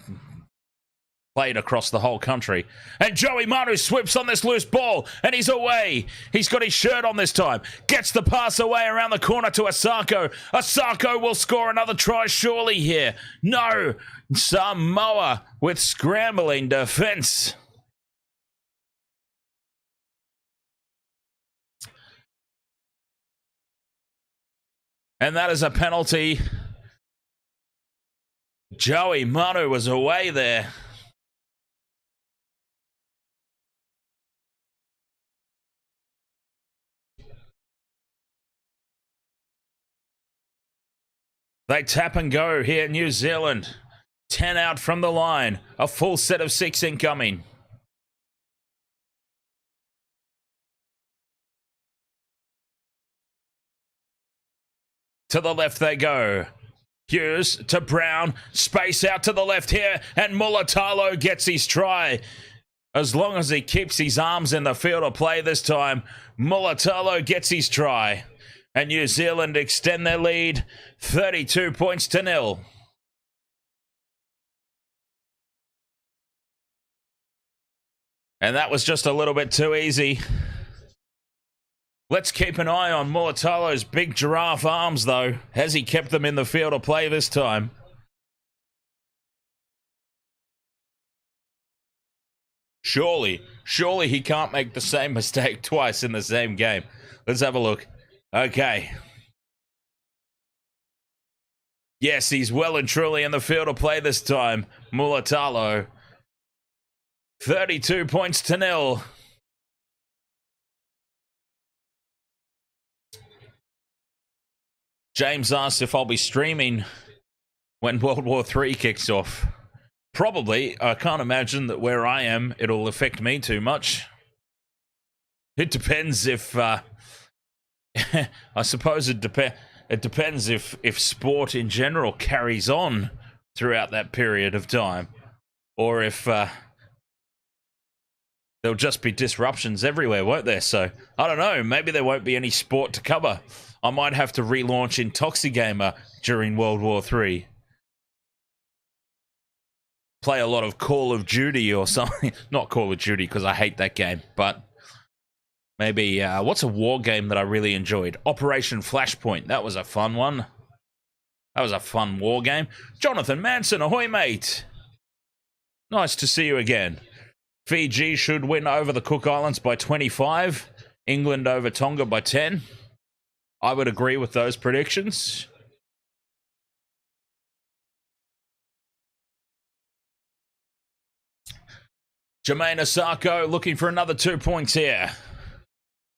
Played across the whole country. And Joey Manu sweeps on this loose ball, and he's away. He's got his shirt on this time. Gets the pass away around the corner to Asako. Asako will score another try surely here. No. Samoa with scrambling defense. And that is a penalty. Joey Manu was away there. They tap and go here in New Zealand. 10 out from the line. A full set of 6 incoming. To the left they go. Hughes to Brown. Space out to the left here. And Mulitalo gets his try. As long as he keeps his arms in the field of play this time, Mulitalo gets his try. And New Zealand extend their lead 32 points to 0. And that was just a little bit too easy. Let's keep an eye on Mulitalo's big giraffe arms, though. Has he kept them in the field of play this time? Surely he can't make the same mistake twice in the same game. Let's have a look. Okay. Yes, he's well and truly in the field of play this time. Mulitalo. 32 points to 0. James asked if I'll be streaming when World War III kicks off. Probably. I can't imagine that where I am, it'll affect me too much. It depends if... I suppose it depends if sport in general carries on throughout that period of time, or if there'll just be disruptions everywhere, won't there? So I don't know. Maybe there won't be any sport to cover. I might have to relaunch Intoxigamer during World War III. Play a lot of Call of Duty or something. Not Call of Duty because I hate that game, but. Maybe, what's a war game that I really enjoyed? Operation Flashpoint. That was a fun one. That was a fun war game. Jonathan Manson, ahoy, mate. Nice to see you again. Fiji should win over the Cook Islands by 25. England over Tonga by 10. I would agree with those predictions. Jermaine Asako looking for another 2 points here.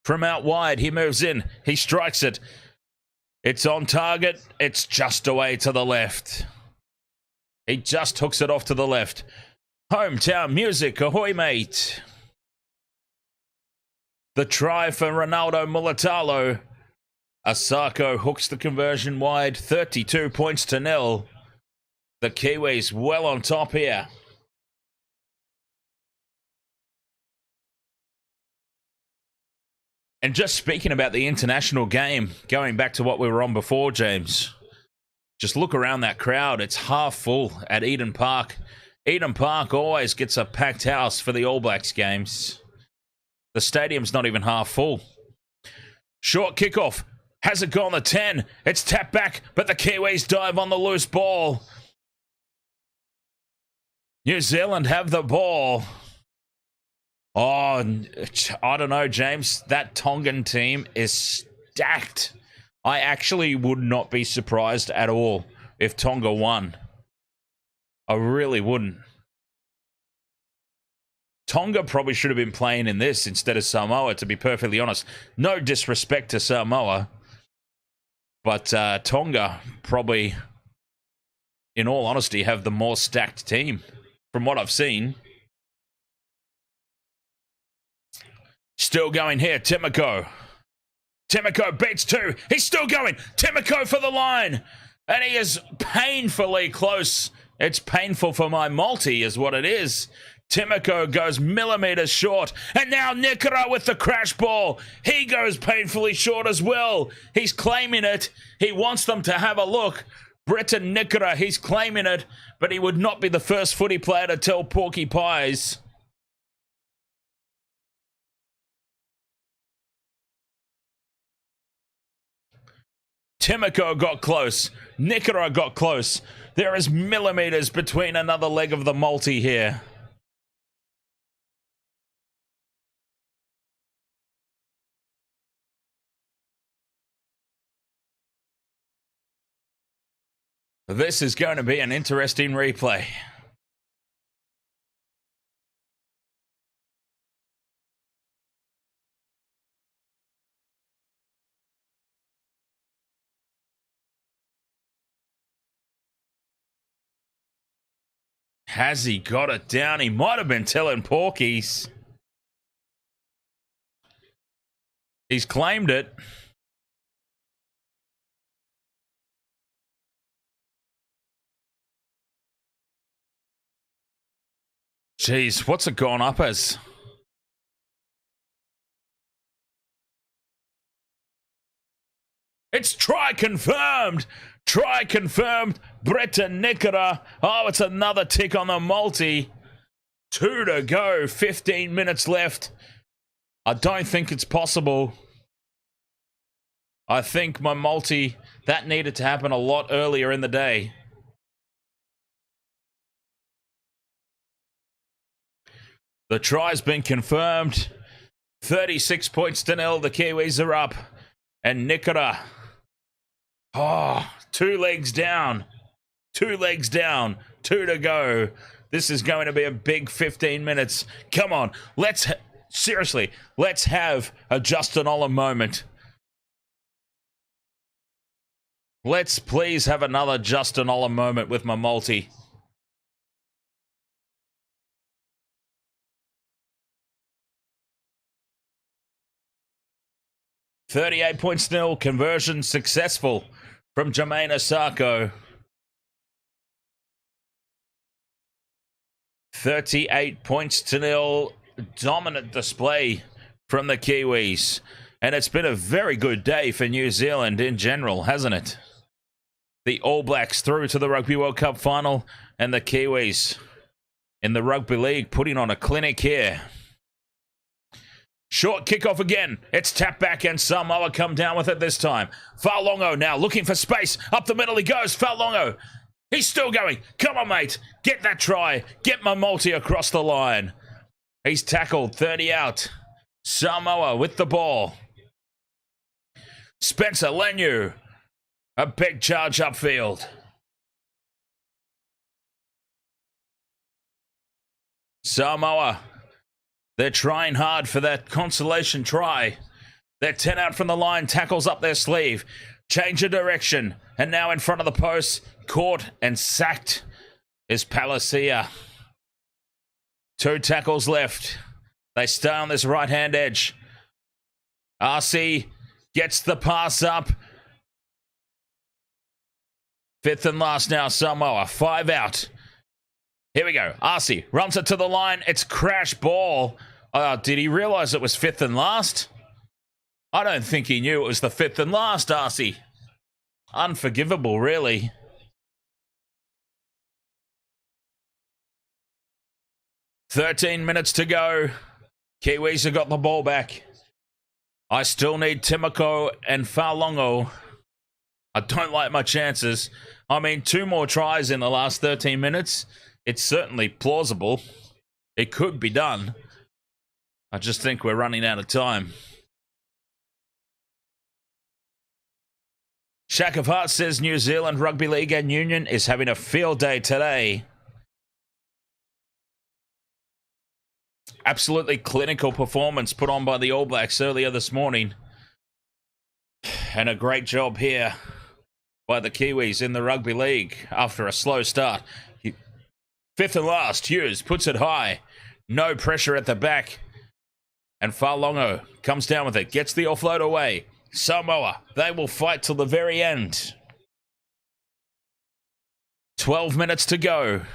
From out wide, he moves in. He strikes it. It's on target. It's just away to the left. He just hooks it off to the left. Hometown music, ahoy, mate. The try for Ronaldo Mulitalo. Asako hooks the conversion wide, 32 points to 0. The Kiwis well on top here. And just speaking about the international game, going back to what we were on before, James, just look around that crowd. It's half full at Eden Park. Eden Park always gets a packed house for the All Blacks games. The stadium's not even half full. Short kickoff. Has it gone the 10? It's tapped back, but the Kiwis dive on the loose ball. New Zealand have the ball. Oh, I don't know, James. That Tongan team is stacked. I actually would not be surprised at all if Tonga won. I really wouldn't. Tonga probably should have been playing in this instead of Samoa, to be perfectly honest. No disrespect to Samoa, but Tonga probably, in all honesty, have the more stacked team from what I've seen. Still going here, Timoko. Timoko beats 2. He's still going. Timoko for the line. And he is painfully close. It's painful for my multi is what it is. Timoko goes millimeters short. And now Nicora with the crash ball. He goes painfully short as well. He's claiming it. He wants them to have a look. Britton Nicora, he's claiming it. But he would not be the first footy player to tell Porky Pies. Timoko got close. Nicora got close. There is millimeters between another leg of the multi here. This is going to be an interesting replay. Has he got it down? He might have been telling Porkies. He's claimed it. Jeez, what's it gone up as? It's try confirmed! Try confirmed! Britton Nicora. Oh, it's another tick on the multi. 2 to go. 15 minutes left. I don't think it's possible. I think my multi, that needed to happen a lot earlier in the day. The try's been confirmed. 36 points to 0. The Kiwis are up. And Nicora. Oh, 2 legs down. 2 legs down. 2 to go. This is going to be a big 15 minutes. Come on. Seriously, let's have a Justin Olam moment. Let's please have another Justin Olam moment with my multi. $38 points to 0. Conversion successful from Jermaine Asako. 38 points to 0. Dominant display from the Kiwis. And it's been a very good day for New Zealand in general, hasn't it? The All Blacks through to the Rugby World Cup final, and the Kiwis in the Rugby League putting on a clinic here. Short kickoff again. It's tapped back and Samoa come down with it this time. Faulongo now looking for space. Up the middle he goes. Faulongo. He's still going. Come on, mate. Get that try. Get my multi across the line. He's tackled. 30 out. Samoa with the ball. Spencer Lenu. A big charge upfield. Samoa. They're trying hard for that consolation try. They're 10 out from the line, tackles up their sleeve. Change of direction. And now in front of the post, caught and sacked is Palacia. 2 tackles left. They stay on this right-hand edge. RC Gets the pass up. Fifth and last now, Samoa. 5 out. Here we go. Arcee runs it to the line. It's crash ball. Did he realize it was fifth and last? I don't think he knew it was the fifth and last, Arcee. Unforgivable, really. "13 minutes to go. Kiwis have got the ball back. I still need Timoko and Faulongo. I don't like my chances. I mean, 2 more tries in the last 13 minutes. It's certainly plausible. It could be done. I just think we're running out of time." Shack of Heart says New Zealand Rugby League and Union is having a field day today. Absolutely clinical performance put on by the All Blacks earlier this morning. And a great job here by the Kiwis in the Rugby League after a slow start. Fifth and last, Hughes puts it high. No pressure at the back. And Faulongo comes down with it, gets the offload away. Samoa, they will fight till the very end. 12 minutes to go.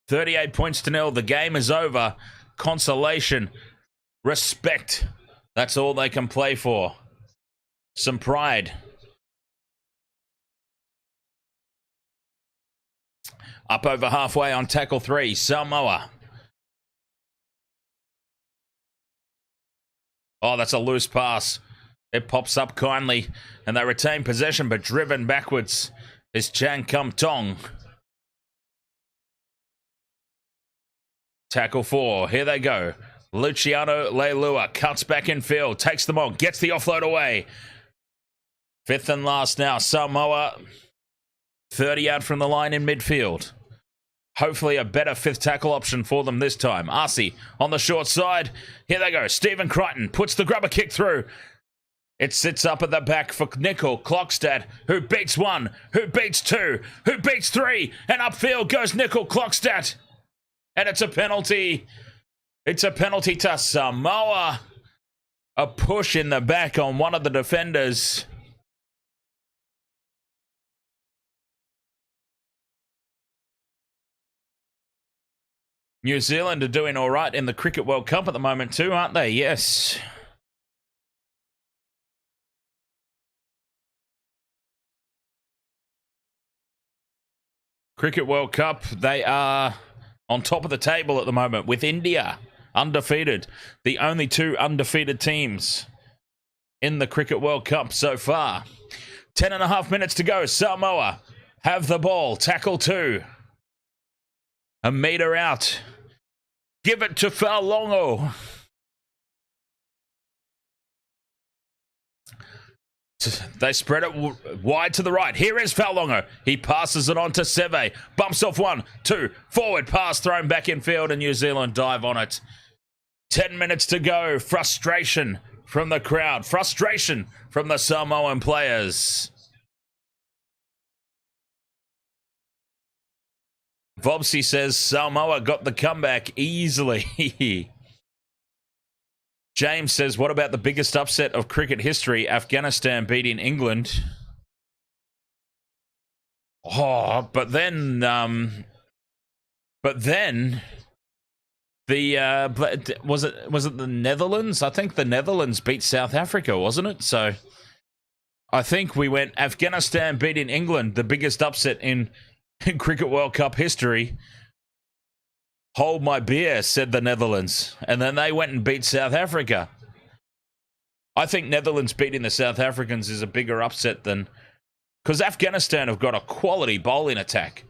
38 points to 0. The game is over. Consolation. Respect. That's all they can play for. Some pride. Up over halfway on tackle 3. Samoa. Oh, that's a loose pass. It pops up kindly, and they retain possession, but driven backwards is Chan Kum Tong. Tackle 4. Here they go. Luciano Leilua cuts back in field, takes them on, gets the offload away. Fifth and last now. Samoa 30 out from the line in midfield. Hopefully a better fifth tackle option for them this time. Arcee on the short side. Here they go. Stephen Crichton puts the grubber kick through. It sits up at the back for Nicol Klokstad, who beats 1, who beats 2, who beats 3, and upfield goes Nicol Klokstad. And it's a penalty. It's a penalty to Samoa. A push in the back on one of the defenders. New Zealand are doing all right in the Cricket World Cup at the moment too, aren't they? Yes. Cricket World Cup, they are on top of the table at the moment with India, undefeated. The only 2 undefeated teams in the Cricket World Cup so far. 10.5 minutes to go. Samoa have the ball. Tackle 2. A metre out. Give it to Faulongo. They spread it wide to the right. Here is Faulongo. He passes it on to Seve. Bumps off 1, 2, forward pass thrown back in field, and New Zealand dive on it. 10 minutes to go. Frustration from the crowd. Frustration from the Samoan players. Vobsy says Samoa got the comeback easily. James says, what about the biggest upset of cricket history? Afghanistan beating England. Oh, but then the was it the Netherlands? I think the Netherlands beat South Africa, wasn't it? So I think we went Afghanistan beating England, the biggest upset in Cricket World Cup history. Hold my beer, said the Netherlands. And then they went and beat South Africa. I think Netherlands beating the South Africans is a bigger upset than... Because Afghanistan have got a quality bowling attack.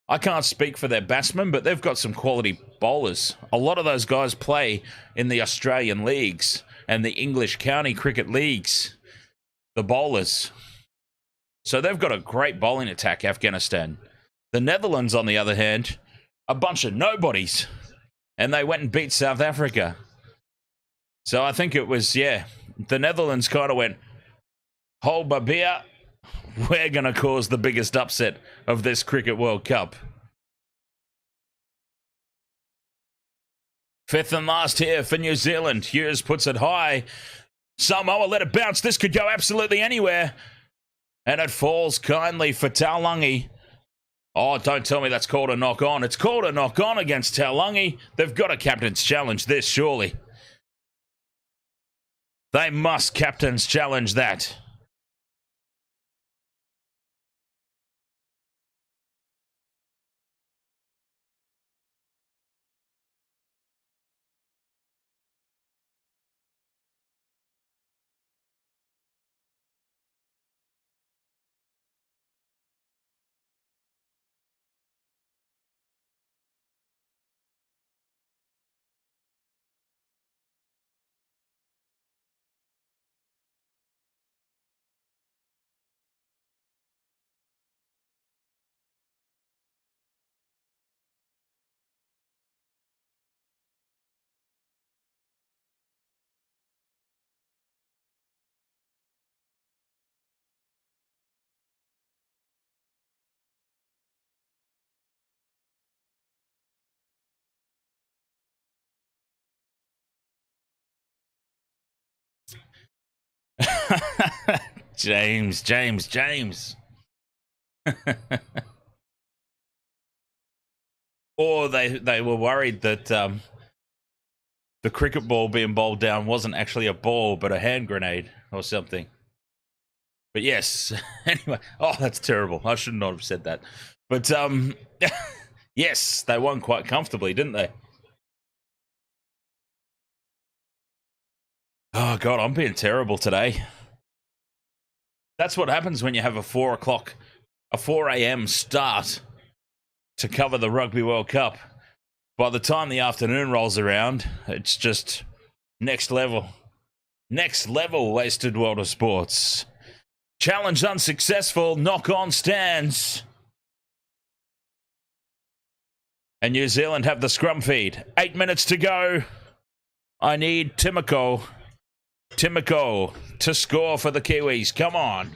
I can't speak for their batsmen, but they've got some quality bowlers. A lot of those guys play in the Australian leagues and the English county cricket leagues. The bowlers. So they've got a great bowling attack, Afghanistan. The Netherlands, on the other hand, a bunch of nobodies. And they went and beat South Africa. So I think it was, the Netherlands kind of went, hold my beer, we're going to cause the biggest upset of this Cricket World Cup. Fifth and last here for New Zealand. Hughes puts it high. Samoa let it bounce. This could go absolutely anywhere. And it falls kindly for Taulagi. Oh, don't tell me that's called a knock-on. It's called a knock-on against Taulagi. They've got a captain's challenge this, surely. They must captain's challenge that. James. Or they were worried that the cricket ball being bowled down wasn't actually a ball, but a hand grenade or something. But yes, anyway. Oh, that's terrible. I should not have said that. But yes, they won quite comfortably, didn't they? Oh, God, I'm being terrible today. That's what happens when you have a 4 a.m. start to cover the Rugby World Cup. By the time the afternoon rolls around, it's just next level. Next level wasted world of sports. Challenge unsuccessful, knock-on stands. And New Zealand have the scrum feed. 8 minutes to go. I need Timoko to score for the Kiwis. Come on.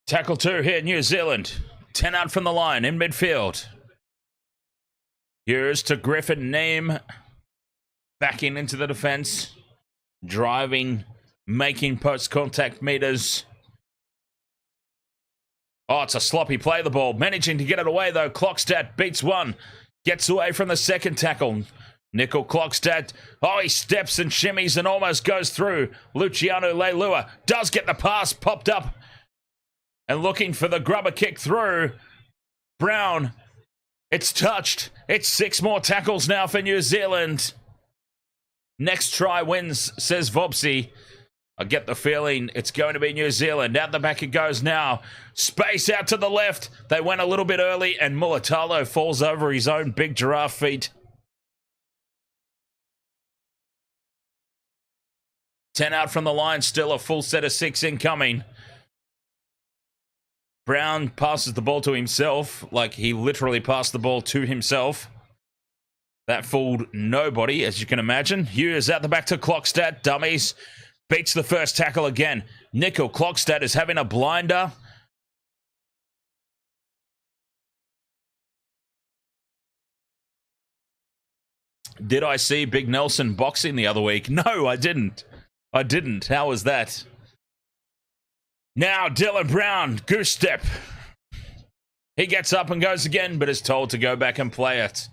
Tackle 2 here, New Zealand. 10 out from the line in midfield. Here's to Griffin Neame. Backing into the defense. Driving, making post-contact meters. Oh, it's a sloppy play, the ball. Managing to get it away, though. Klokstad beats one. Gets away from the second tackle. Nickel Klokstad. Oh, he steps and shimmies and almost goes through. Luciano Leilua does get the pass popped up. And looking for the grubber kick through. Brown. It's touched. It's 6 more tackles now for New Zealand. Next try wins, says Vobsy. I get the feeling it's going to be New Zealand. Out the back it goes now. Space out to the left. They went a little bit early and Mulitalo falls over his own big giraffe feet. 10 out from the line. Still a full set of 6 incoming. Brown passes the ball to himself. Like he literally passed the ball to himself. That fooled nobody, as you can imagine. Hughes out the back to Klokstad. Dummies. Beats the first tackle again. Nickel Klokstad is having a blinder. Did I see Big Nelson boxing the other week? No, I didn't. How was that? Now Dylan Brown, goose step. He gets up and goes again, but is told to go back and play it.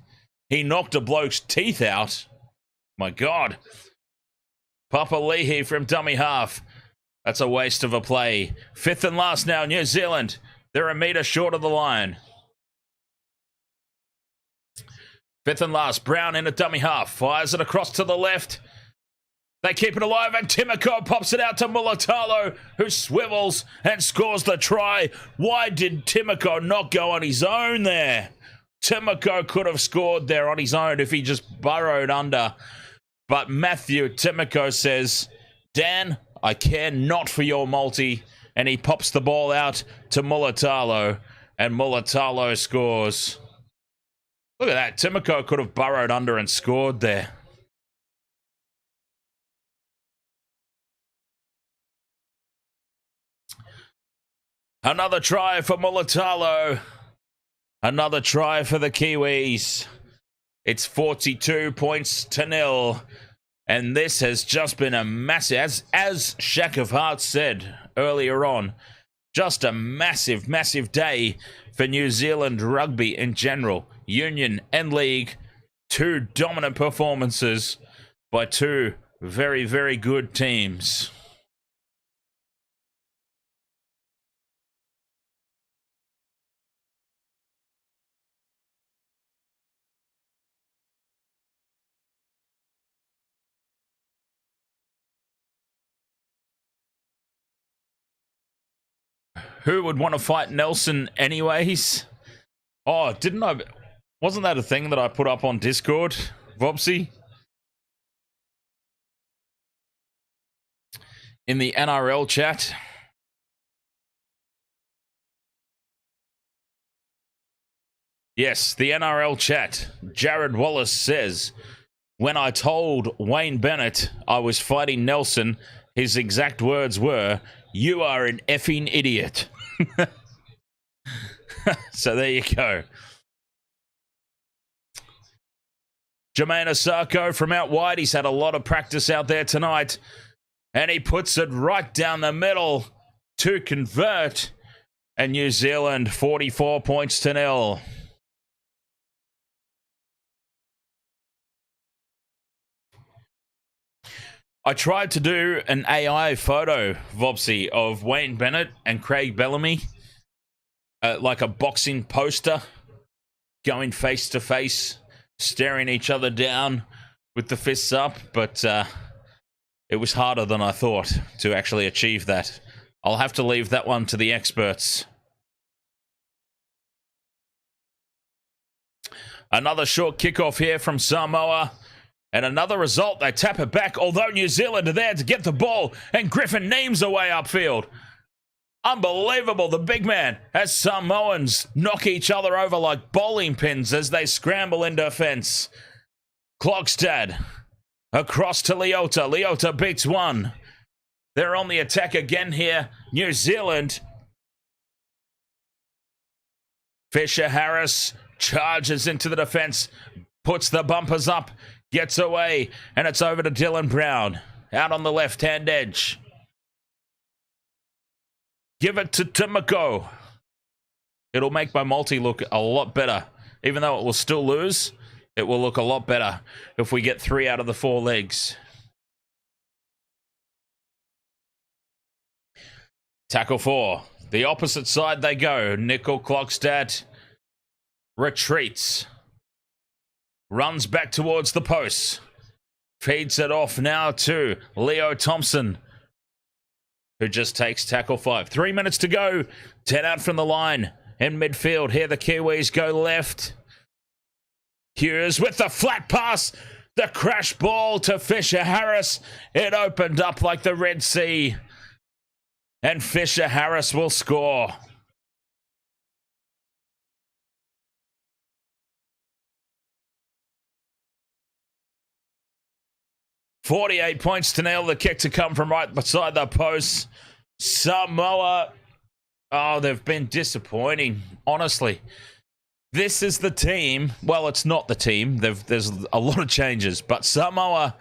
He knocked a bloke's teeth out. My God. Papa Leahy from dummy half. That's a waste of a play. 5th and last now, New Zealand. They're a metre short of the line. 5th and last, Brown in a dummy half. Fires it across to the left. They keep it alive, and Timoko pops it out to Mulitalo, who swivels and scores the try. Why did Timoko not go on his own there? Timoko could have scored there on his own if he just burrowed under. But Matthew Timoko says, Dan, I care not for your multi. And he pops the ball out to Mulitalo, and Mulitalo scores. Look at that. Timoko could have burrowed under and scored there. Another try for Mulitalo. Another try for the Kiwis. It's 42 points to 0. And this has just been a massive, as Shack of Hearts said earlier on, just a massive, massive day for New Zealand rugby in general. Union and league, two dominant performances by two very, very good teams. Who would want to fight Nelson anyways? Oh, wasn't that a thing that I put up on Discord, Vopsy? In the NRL chat? Yes, the NRL chat. Jared Wallace says, when I told Wayne Bennett I was fighting Nelson, his exact words were, "You are an effing idiot." So there you go. Jermaine Asako from out wide. He's had a lot of practice out there tonight. And he puts it right down the middle to convert. And New Zealand 44 points to 0. I tried to do an AI photo, Vopsy, of Wayne Bennett and Craig Bellamy. Like a boxing poster. Going face to face. Staring each other down with the fists up. But it was harder than I thought to actually achieve that. I'll have to leave that one to the experts. Another short kickoff here from Samoa. And another result, they tap it back, although New Zealand are there to get the ball, and Griffin Neems away upfield. Unbelievable, the big man, as Samoans knock each other over like bowling pins as they scramble in defense. Klogstad across to Leota. Leota beats one. They're on the attack again here, New Zealand. Fisher Harris charges into the defense, puts the bumpers up, gets away, and it's over to Dylan Brown. Out on the left-hand edge. Give it to Timoko. It'll make my multi look a lot better. Even though it will still lose, it will look a lot better if we get 3 out of the 4 legs. Tackle 4. The opposite side they go. Nickel Klogstad retreats. Runs back towards the post. Feeds it off now to Leo Thompson, who just takes tackle 5. 3 minutes to go. 10 out from the line. In midfield, here the Kiwis go left. Hughes with the flat pass. The crash ball to Fisher Harris. It opened up like the Red Sea. And Fisher Harris will score. $48 points to 0. The kick to come from right beside the post. Samoa. Oh, they've been disappointing, honestly. This is the team. Well, it's not the team. There's a lot of changes. But Samoa,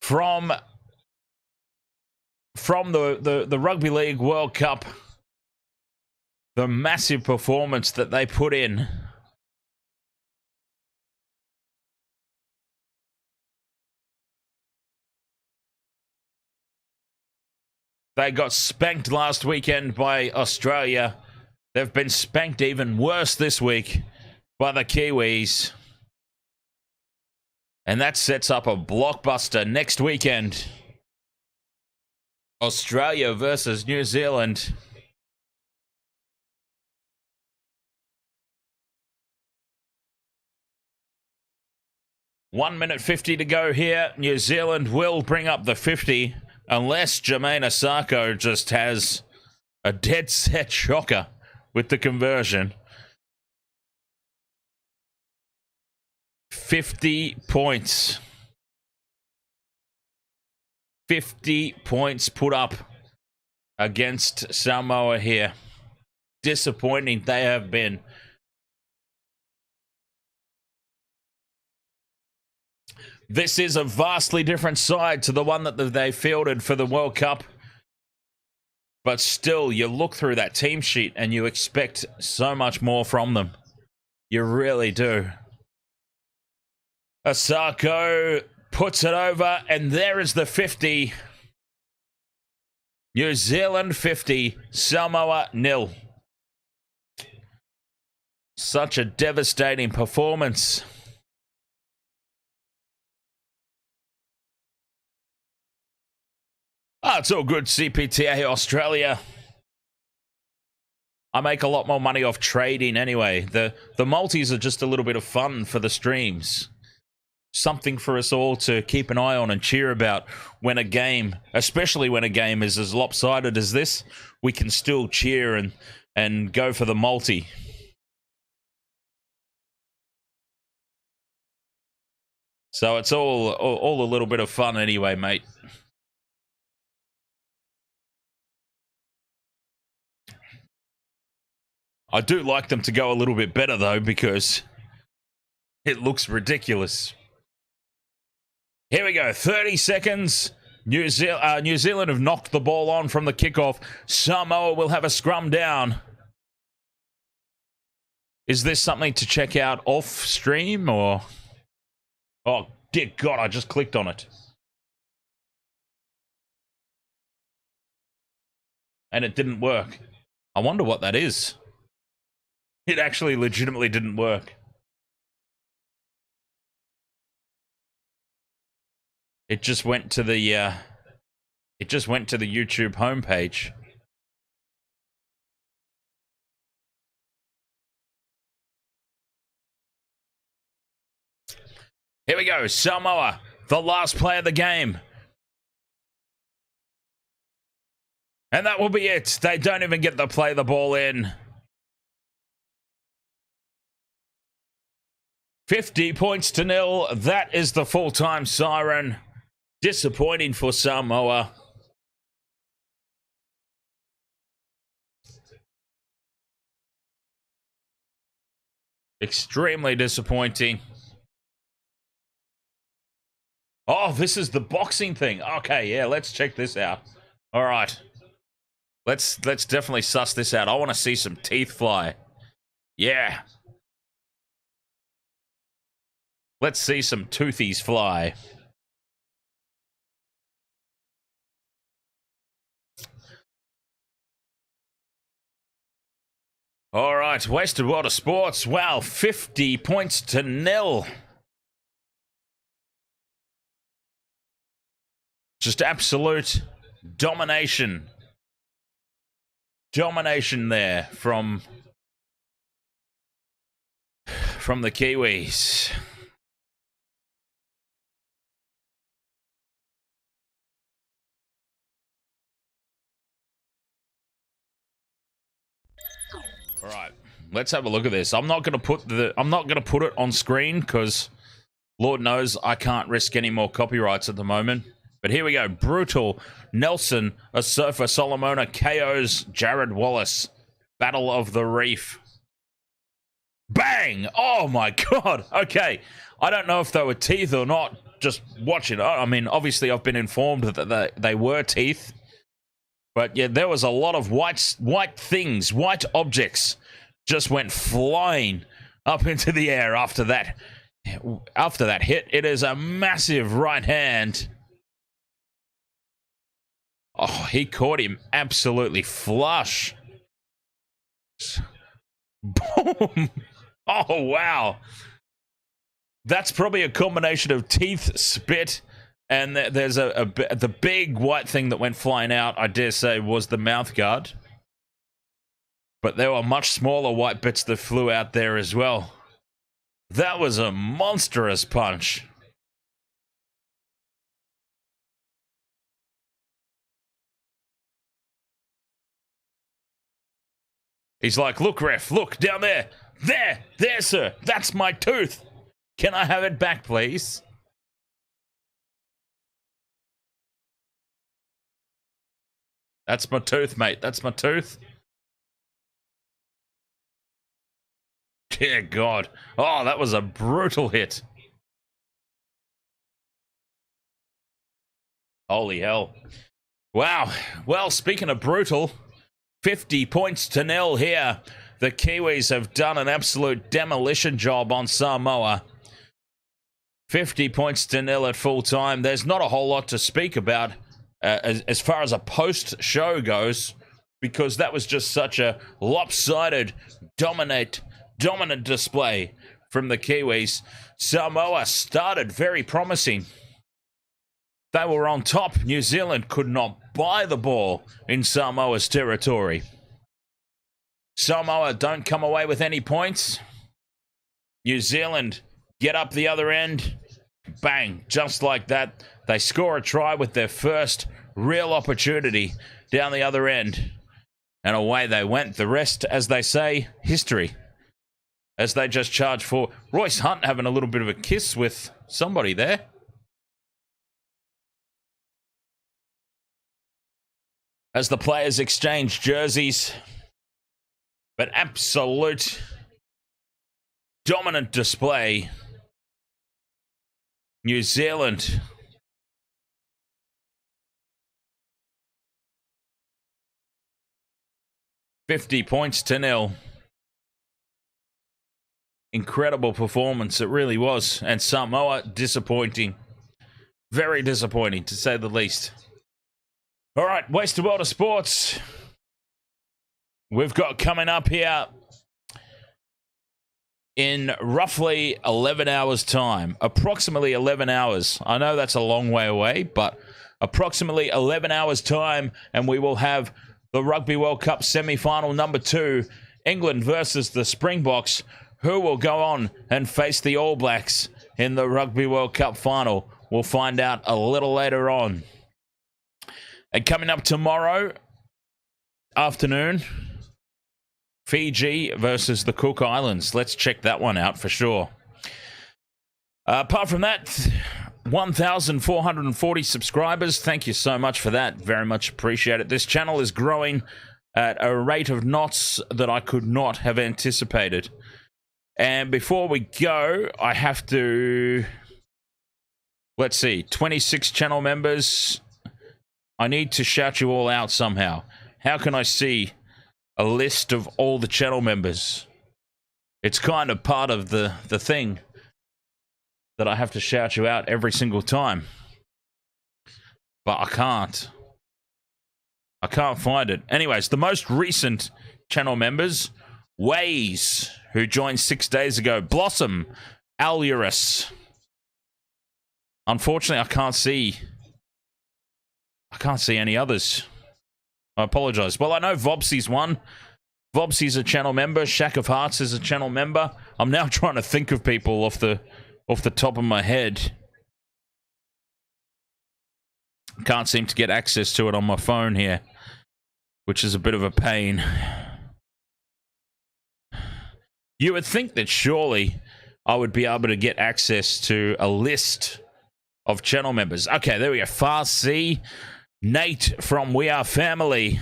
from the Rugby League World Cup, the massive performance that they put in, they got spanked last weekend by Australia. They've been spanked even worse this week by the Kiwis. And that sets up a blockbuster next weekend. Australia versus New Zealand. One minute 50 to go here. New Zealand will bring up the 50. Unless Jermaine Asako just has a dead set shocker with the conversion. 50 points. 50 points put up against Samoa here. Disappointing they have been. This is a vastly different side to the one that they fielded for the World Cup. But still, you look through that team sheet and you expect so much more from them. You really do. Asako puts it over, and there is the 50. New Zealand 50, Samoa 0. Such a devastating performance. It's all good, CPTA Australia. I make a lot more money off trading anyway. The multis are just a little bit of fun for the streams. Something for us all to keep an eye on and cheer about when a game, especially when a game is as lopsided as this, we can still cheer and go for the multi. So it's all a little bit of fun anyway, mate. I do like them to go a little bit better, though, because it looks ridiculous. Here we go, 30 seconds. New Zealand have knocked the ball on from the kickoff. Samoa will have a scrum down. Is this something to check out off stream, or... Oh, dear God, I just clicked on it. And it didn't work. I wonder what that is. It actually legitimately didn't work. It just went to the YouTube homepage. Here we go, Samoa, the last play of the game. And that will be it. They don't even get to play the ball in. 50 points to 0. That is the full-time siren. Disappointing for Samoa. Extremely disappointing. Oh, this is the boxing thing. Okay, yeah, let's check this out. All right. Let's definitely suss this out. I want to see some teeth fly. Yeah. Let's see some toothies fly. All right, Wasted World of Sports. Wow, 50 points to 0. Just absolute domination. Domination there from the Kiwis. All right, let's have a look at this. I'm not going to put it on screen because Lord knows I can't risk any more copyrights at the moment. But here we go. Brutal Nelson, a surfer Solomona KOs Jared Wallace. Battle of the Reef. Bang! Oh my God. Okay. I don't know if they were teeth or not. Just watch it. I mean, obviously I've been informed that they were teeth. But yeah, there was a lot of white objects just went flying up into the air after that hit. It is a massive right hand. Oh, he caught him absolutely flush. Boom! Oh, wow. That's probably a combination of teeth, spit, and there's the big white thing that went flying out, I dare say, was the mouth guard. But there were much smaller white bits that flew out there as well. That was a monstrous punch. He's like, look, ref, look, down there. There, sir. That's my tooth. Can I have it back, please? That's my tooth, mate. That's my tooth. Dear God. Oh, that was a brutal hit. Holy hell. Wow. Well, speaking of brutal, 50 points to 0 here. The Kiwis have done an absolute demolition job on Samoa. 50 points to 0 at full time. There's not a whole lot to speak about as far as a post-show goes, because that was just such a lopsided, dominant display from the Kiwis. Samoa started very promising. They were on top. New Zealand could not buy the ball in Samoa's territory. Samoa don't come away with any points. New Zealand get up the other end. Bang, just like that. They score a try with their first real opportunity down the other end. And away they went. The rest, as they say, history. As they just charge for Royce Hunt having a little bit of a kiss with somebody there. As the players exchange jerseys. But absolute dominant display. New Zealand. $50 points to 0. Incredible performance, it really was. And Samoa, disappointing. Very disappointing, to say the least. All right, Wasted World of Sports. We've got coming up here in roughly 11 hours' time. Approximately 11 hours. I know that's a long way away, but approximately 11 hours' time, and we will have the Rugby World Cup semi-final number 2, England versus the Springboks, who will go on and face the All Blacks in the Rugby World Cup final. We'll find out a little later on. And coming up tomorrow afternoon, Fiji versus the Cook Islands. Let's check that one out for sure. Apart from that, 1,440 subscribers. Thank you so much for that. Very much appreciate it. This channel is growing at a rate of knots that I could not have anticipated. And before we go, I have to... Let's see. 26 channel members. I need to shout you all out somehow. How can I see a list of all the channel members? It's kind of part of the thing that I have to shout you out every single time. But I can't. I can't find it. Anyways, the most recent channel members, Waze, who joined 6 days ago, Blossom, Alurus. Unfortunately, I can't see any others. I apologize. Well, I know Vobsy's one. Vobsy's a channel member. Shack of Hearts is a channel member. I'm now trying to think of people off the top of my head. Can't seem to get access to it on my phone here, which is a bit of a pain. You would think that surely I would be able to get access to a list of channel members. Okay, there we go. Far C, Nate from We Are Family.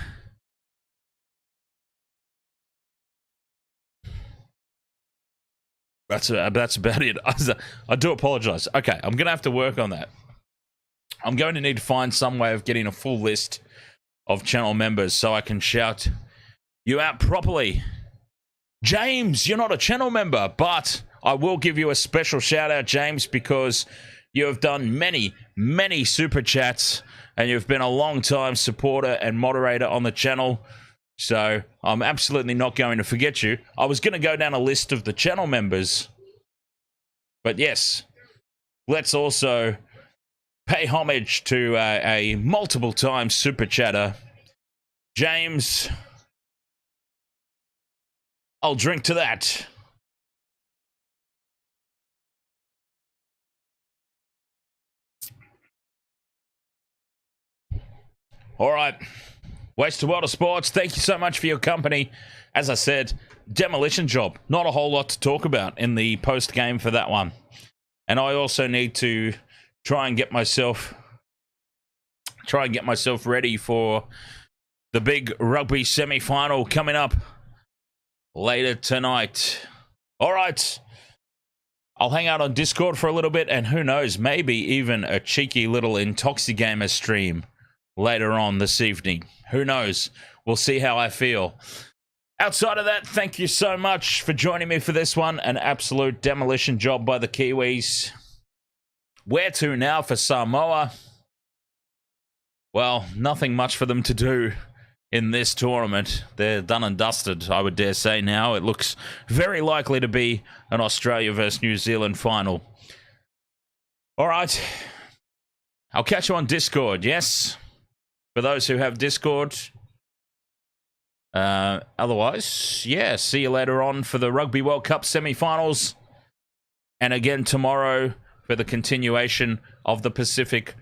That's about it. I do apologize. Okay, I'm going to have to work on that. I'm going to need to find some way of getting a full list of channel members so I can shout you out properly. James, you're not a channel member, but I will give you a special shout out, James, because you have done many, many super chats and you've been a long time supporter and moderator on the channel. So I'm absolutely not going to forget you. I was going to go down a list of the channel members. But yes, let's also pay homage to a multiple time super chatter. James, I'll drink to that. All right. Wasted World of Sports, thank you so much for your company. As I said, demolition job. Not a whole lot to talk about in the post-game for that one. And I also need to try and get myself ready for the big rugby semi-final coming up later tonight. All right. I'll hang out on Discord for a little bit, and who knows, maybe even a cheeky little Intoxigamer stream later on this evening. Who knows? We'll see how I feel. Outside of that, thank you so much for joining me for this one. An absolute demolition job by the Kiwis. Where to now for Samoa? Well, nothing much for them to do in this tournament. They're done and dusted, I would dare say now. It looks very likely to be an Australia versus New Zealand final. All right. I'll catch you on Discord, yes? For those who have Discord. Otherwise, yeah, see you later on for the Rugby World Cup semi-finals. And again tomorrow for the continuation of the Pacific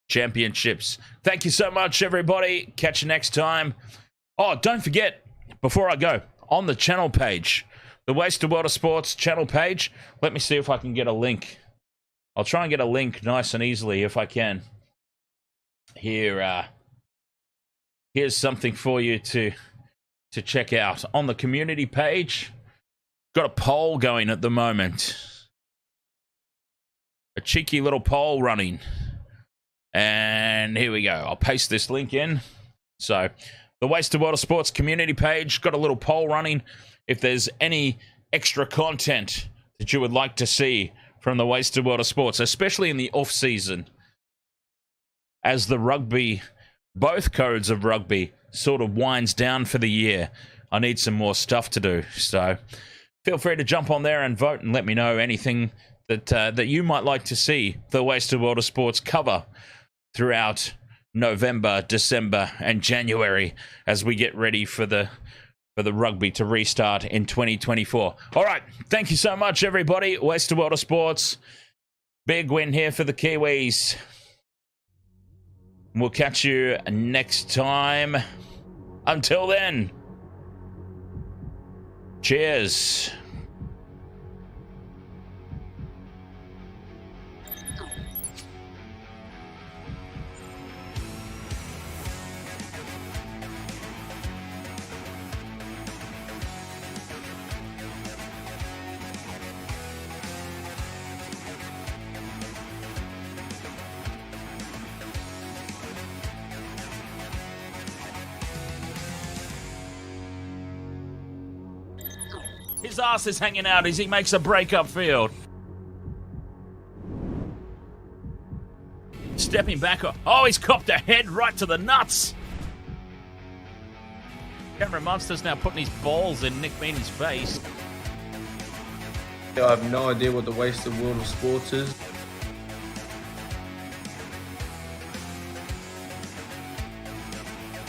Championships. Thank you so much, everybody. Catch you next time. Oh, don't forget, before I go, on the channel page, the Wasted World of Sports channel page, let me see if I can get a link. I'll try and get a link nice and easily if I can. Here, here's something for you to check out. On the community page, got a poll going at the moment. A cheeky little poll running. And here we go. I'll paste this link in. So, the Wasted World of Sports community page, got a little poll running. If there's any extra content that you would like to see from the Wasted World of Sports, especially in the off-season, as the rugby, both codes of rugby, sort of winds down for the year, I need some more stuff to do. So, feel free to jump on there and vote and let me know anything that you might like to see the Wasted World of Sports cover throughout November, December, and January as we get ready for the rugby to restart in 2024. All right, thank you so much, everybody. Wasted World of Sports, big win here for the Kiwis. We'll catch you next time. Until then, cheers. His ass is hanging out as he makes a break up field. Stepping back. Oh, he's copped a head right to the nuts. Cameron Munster's now putting his balls in Nick Meaney's face. I have no idea what the Wasted World of Sports is.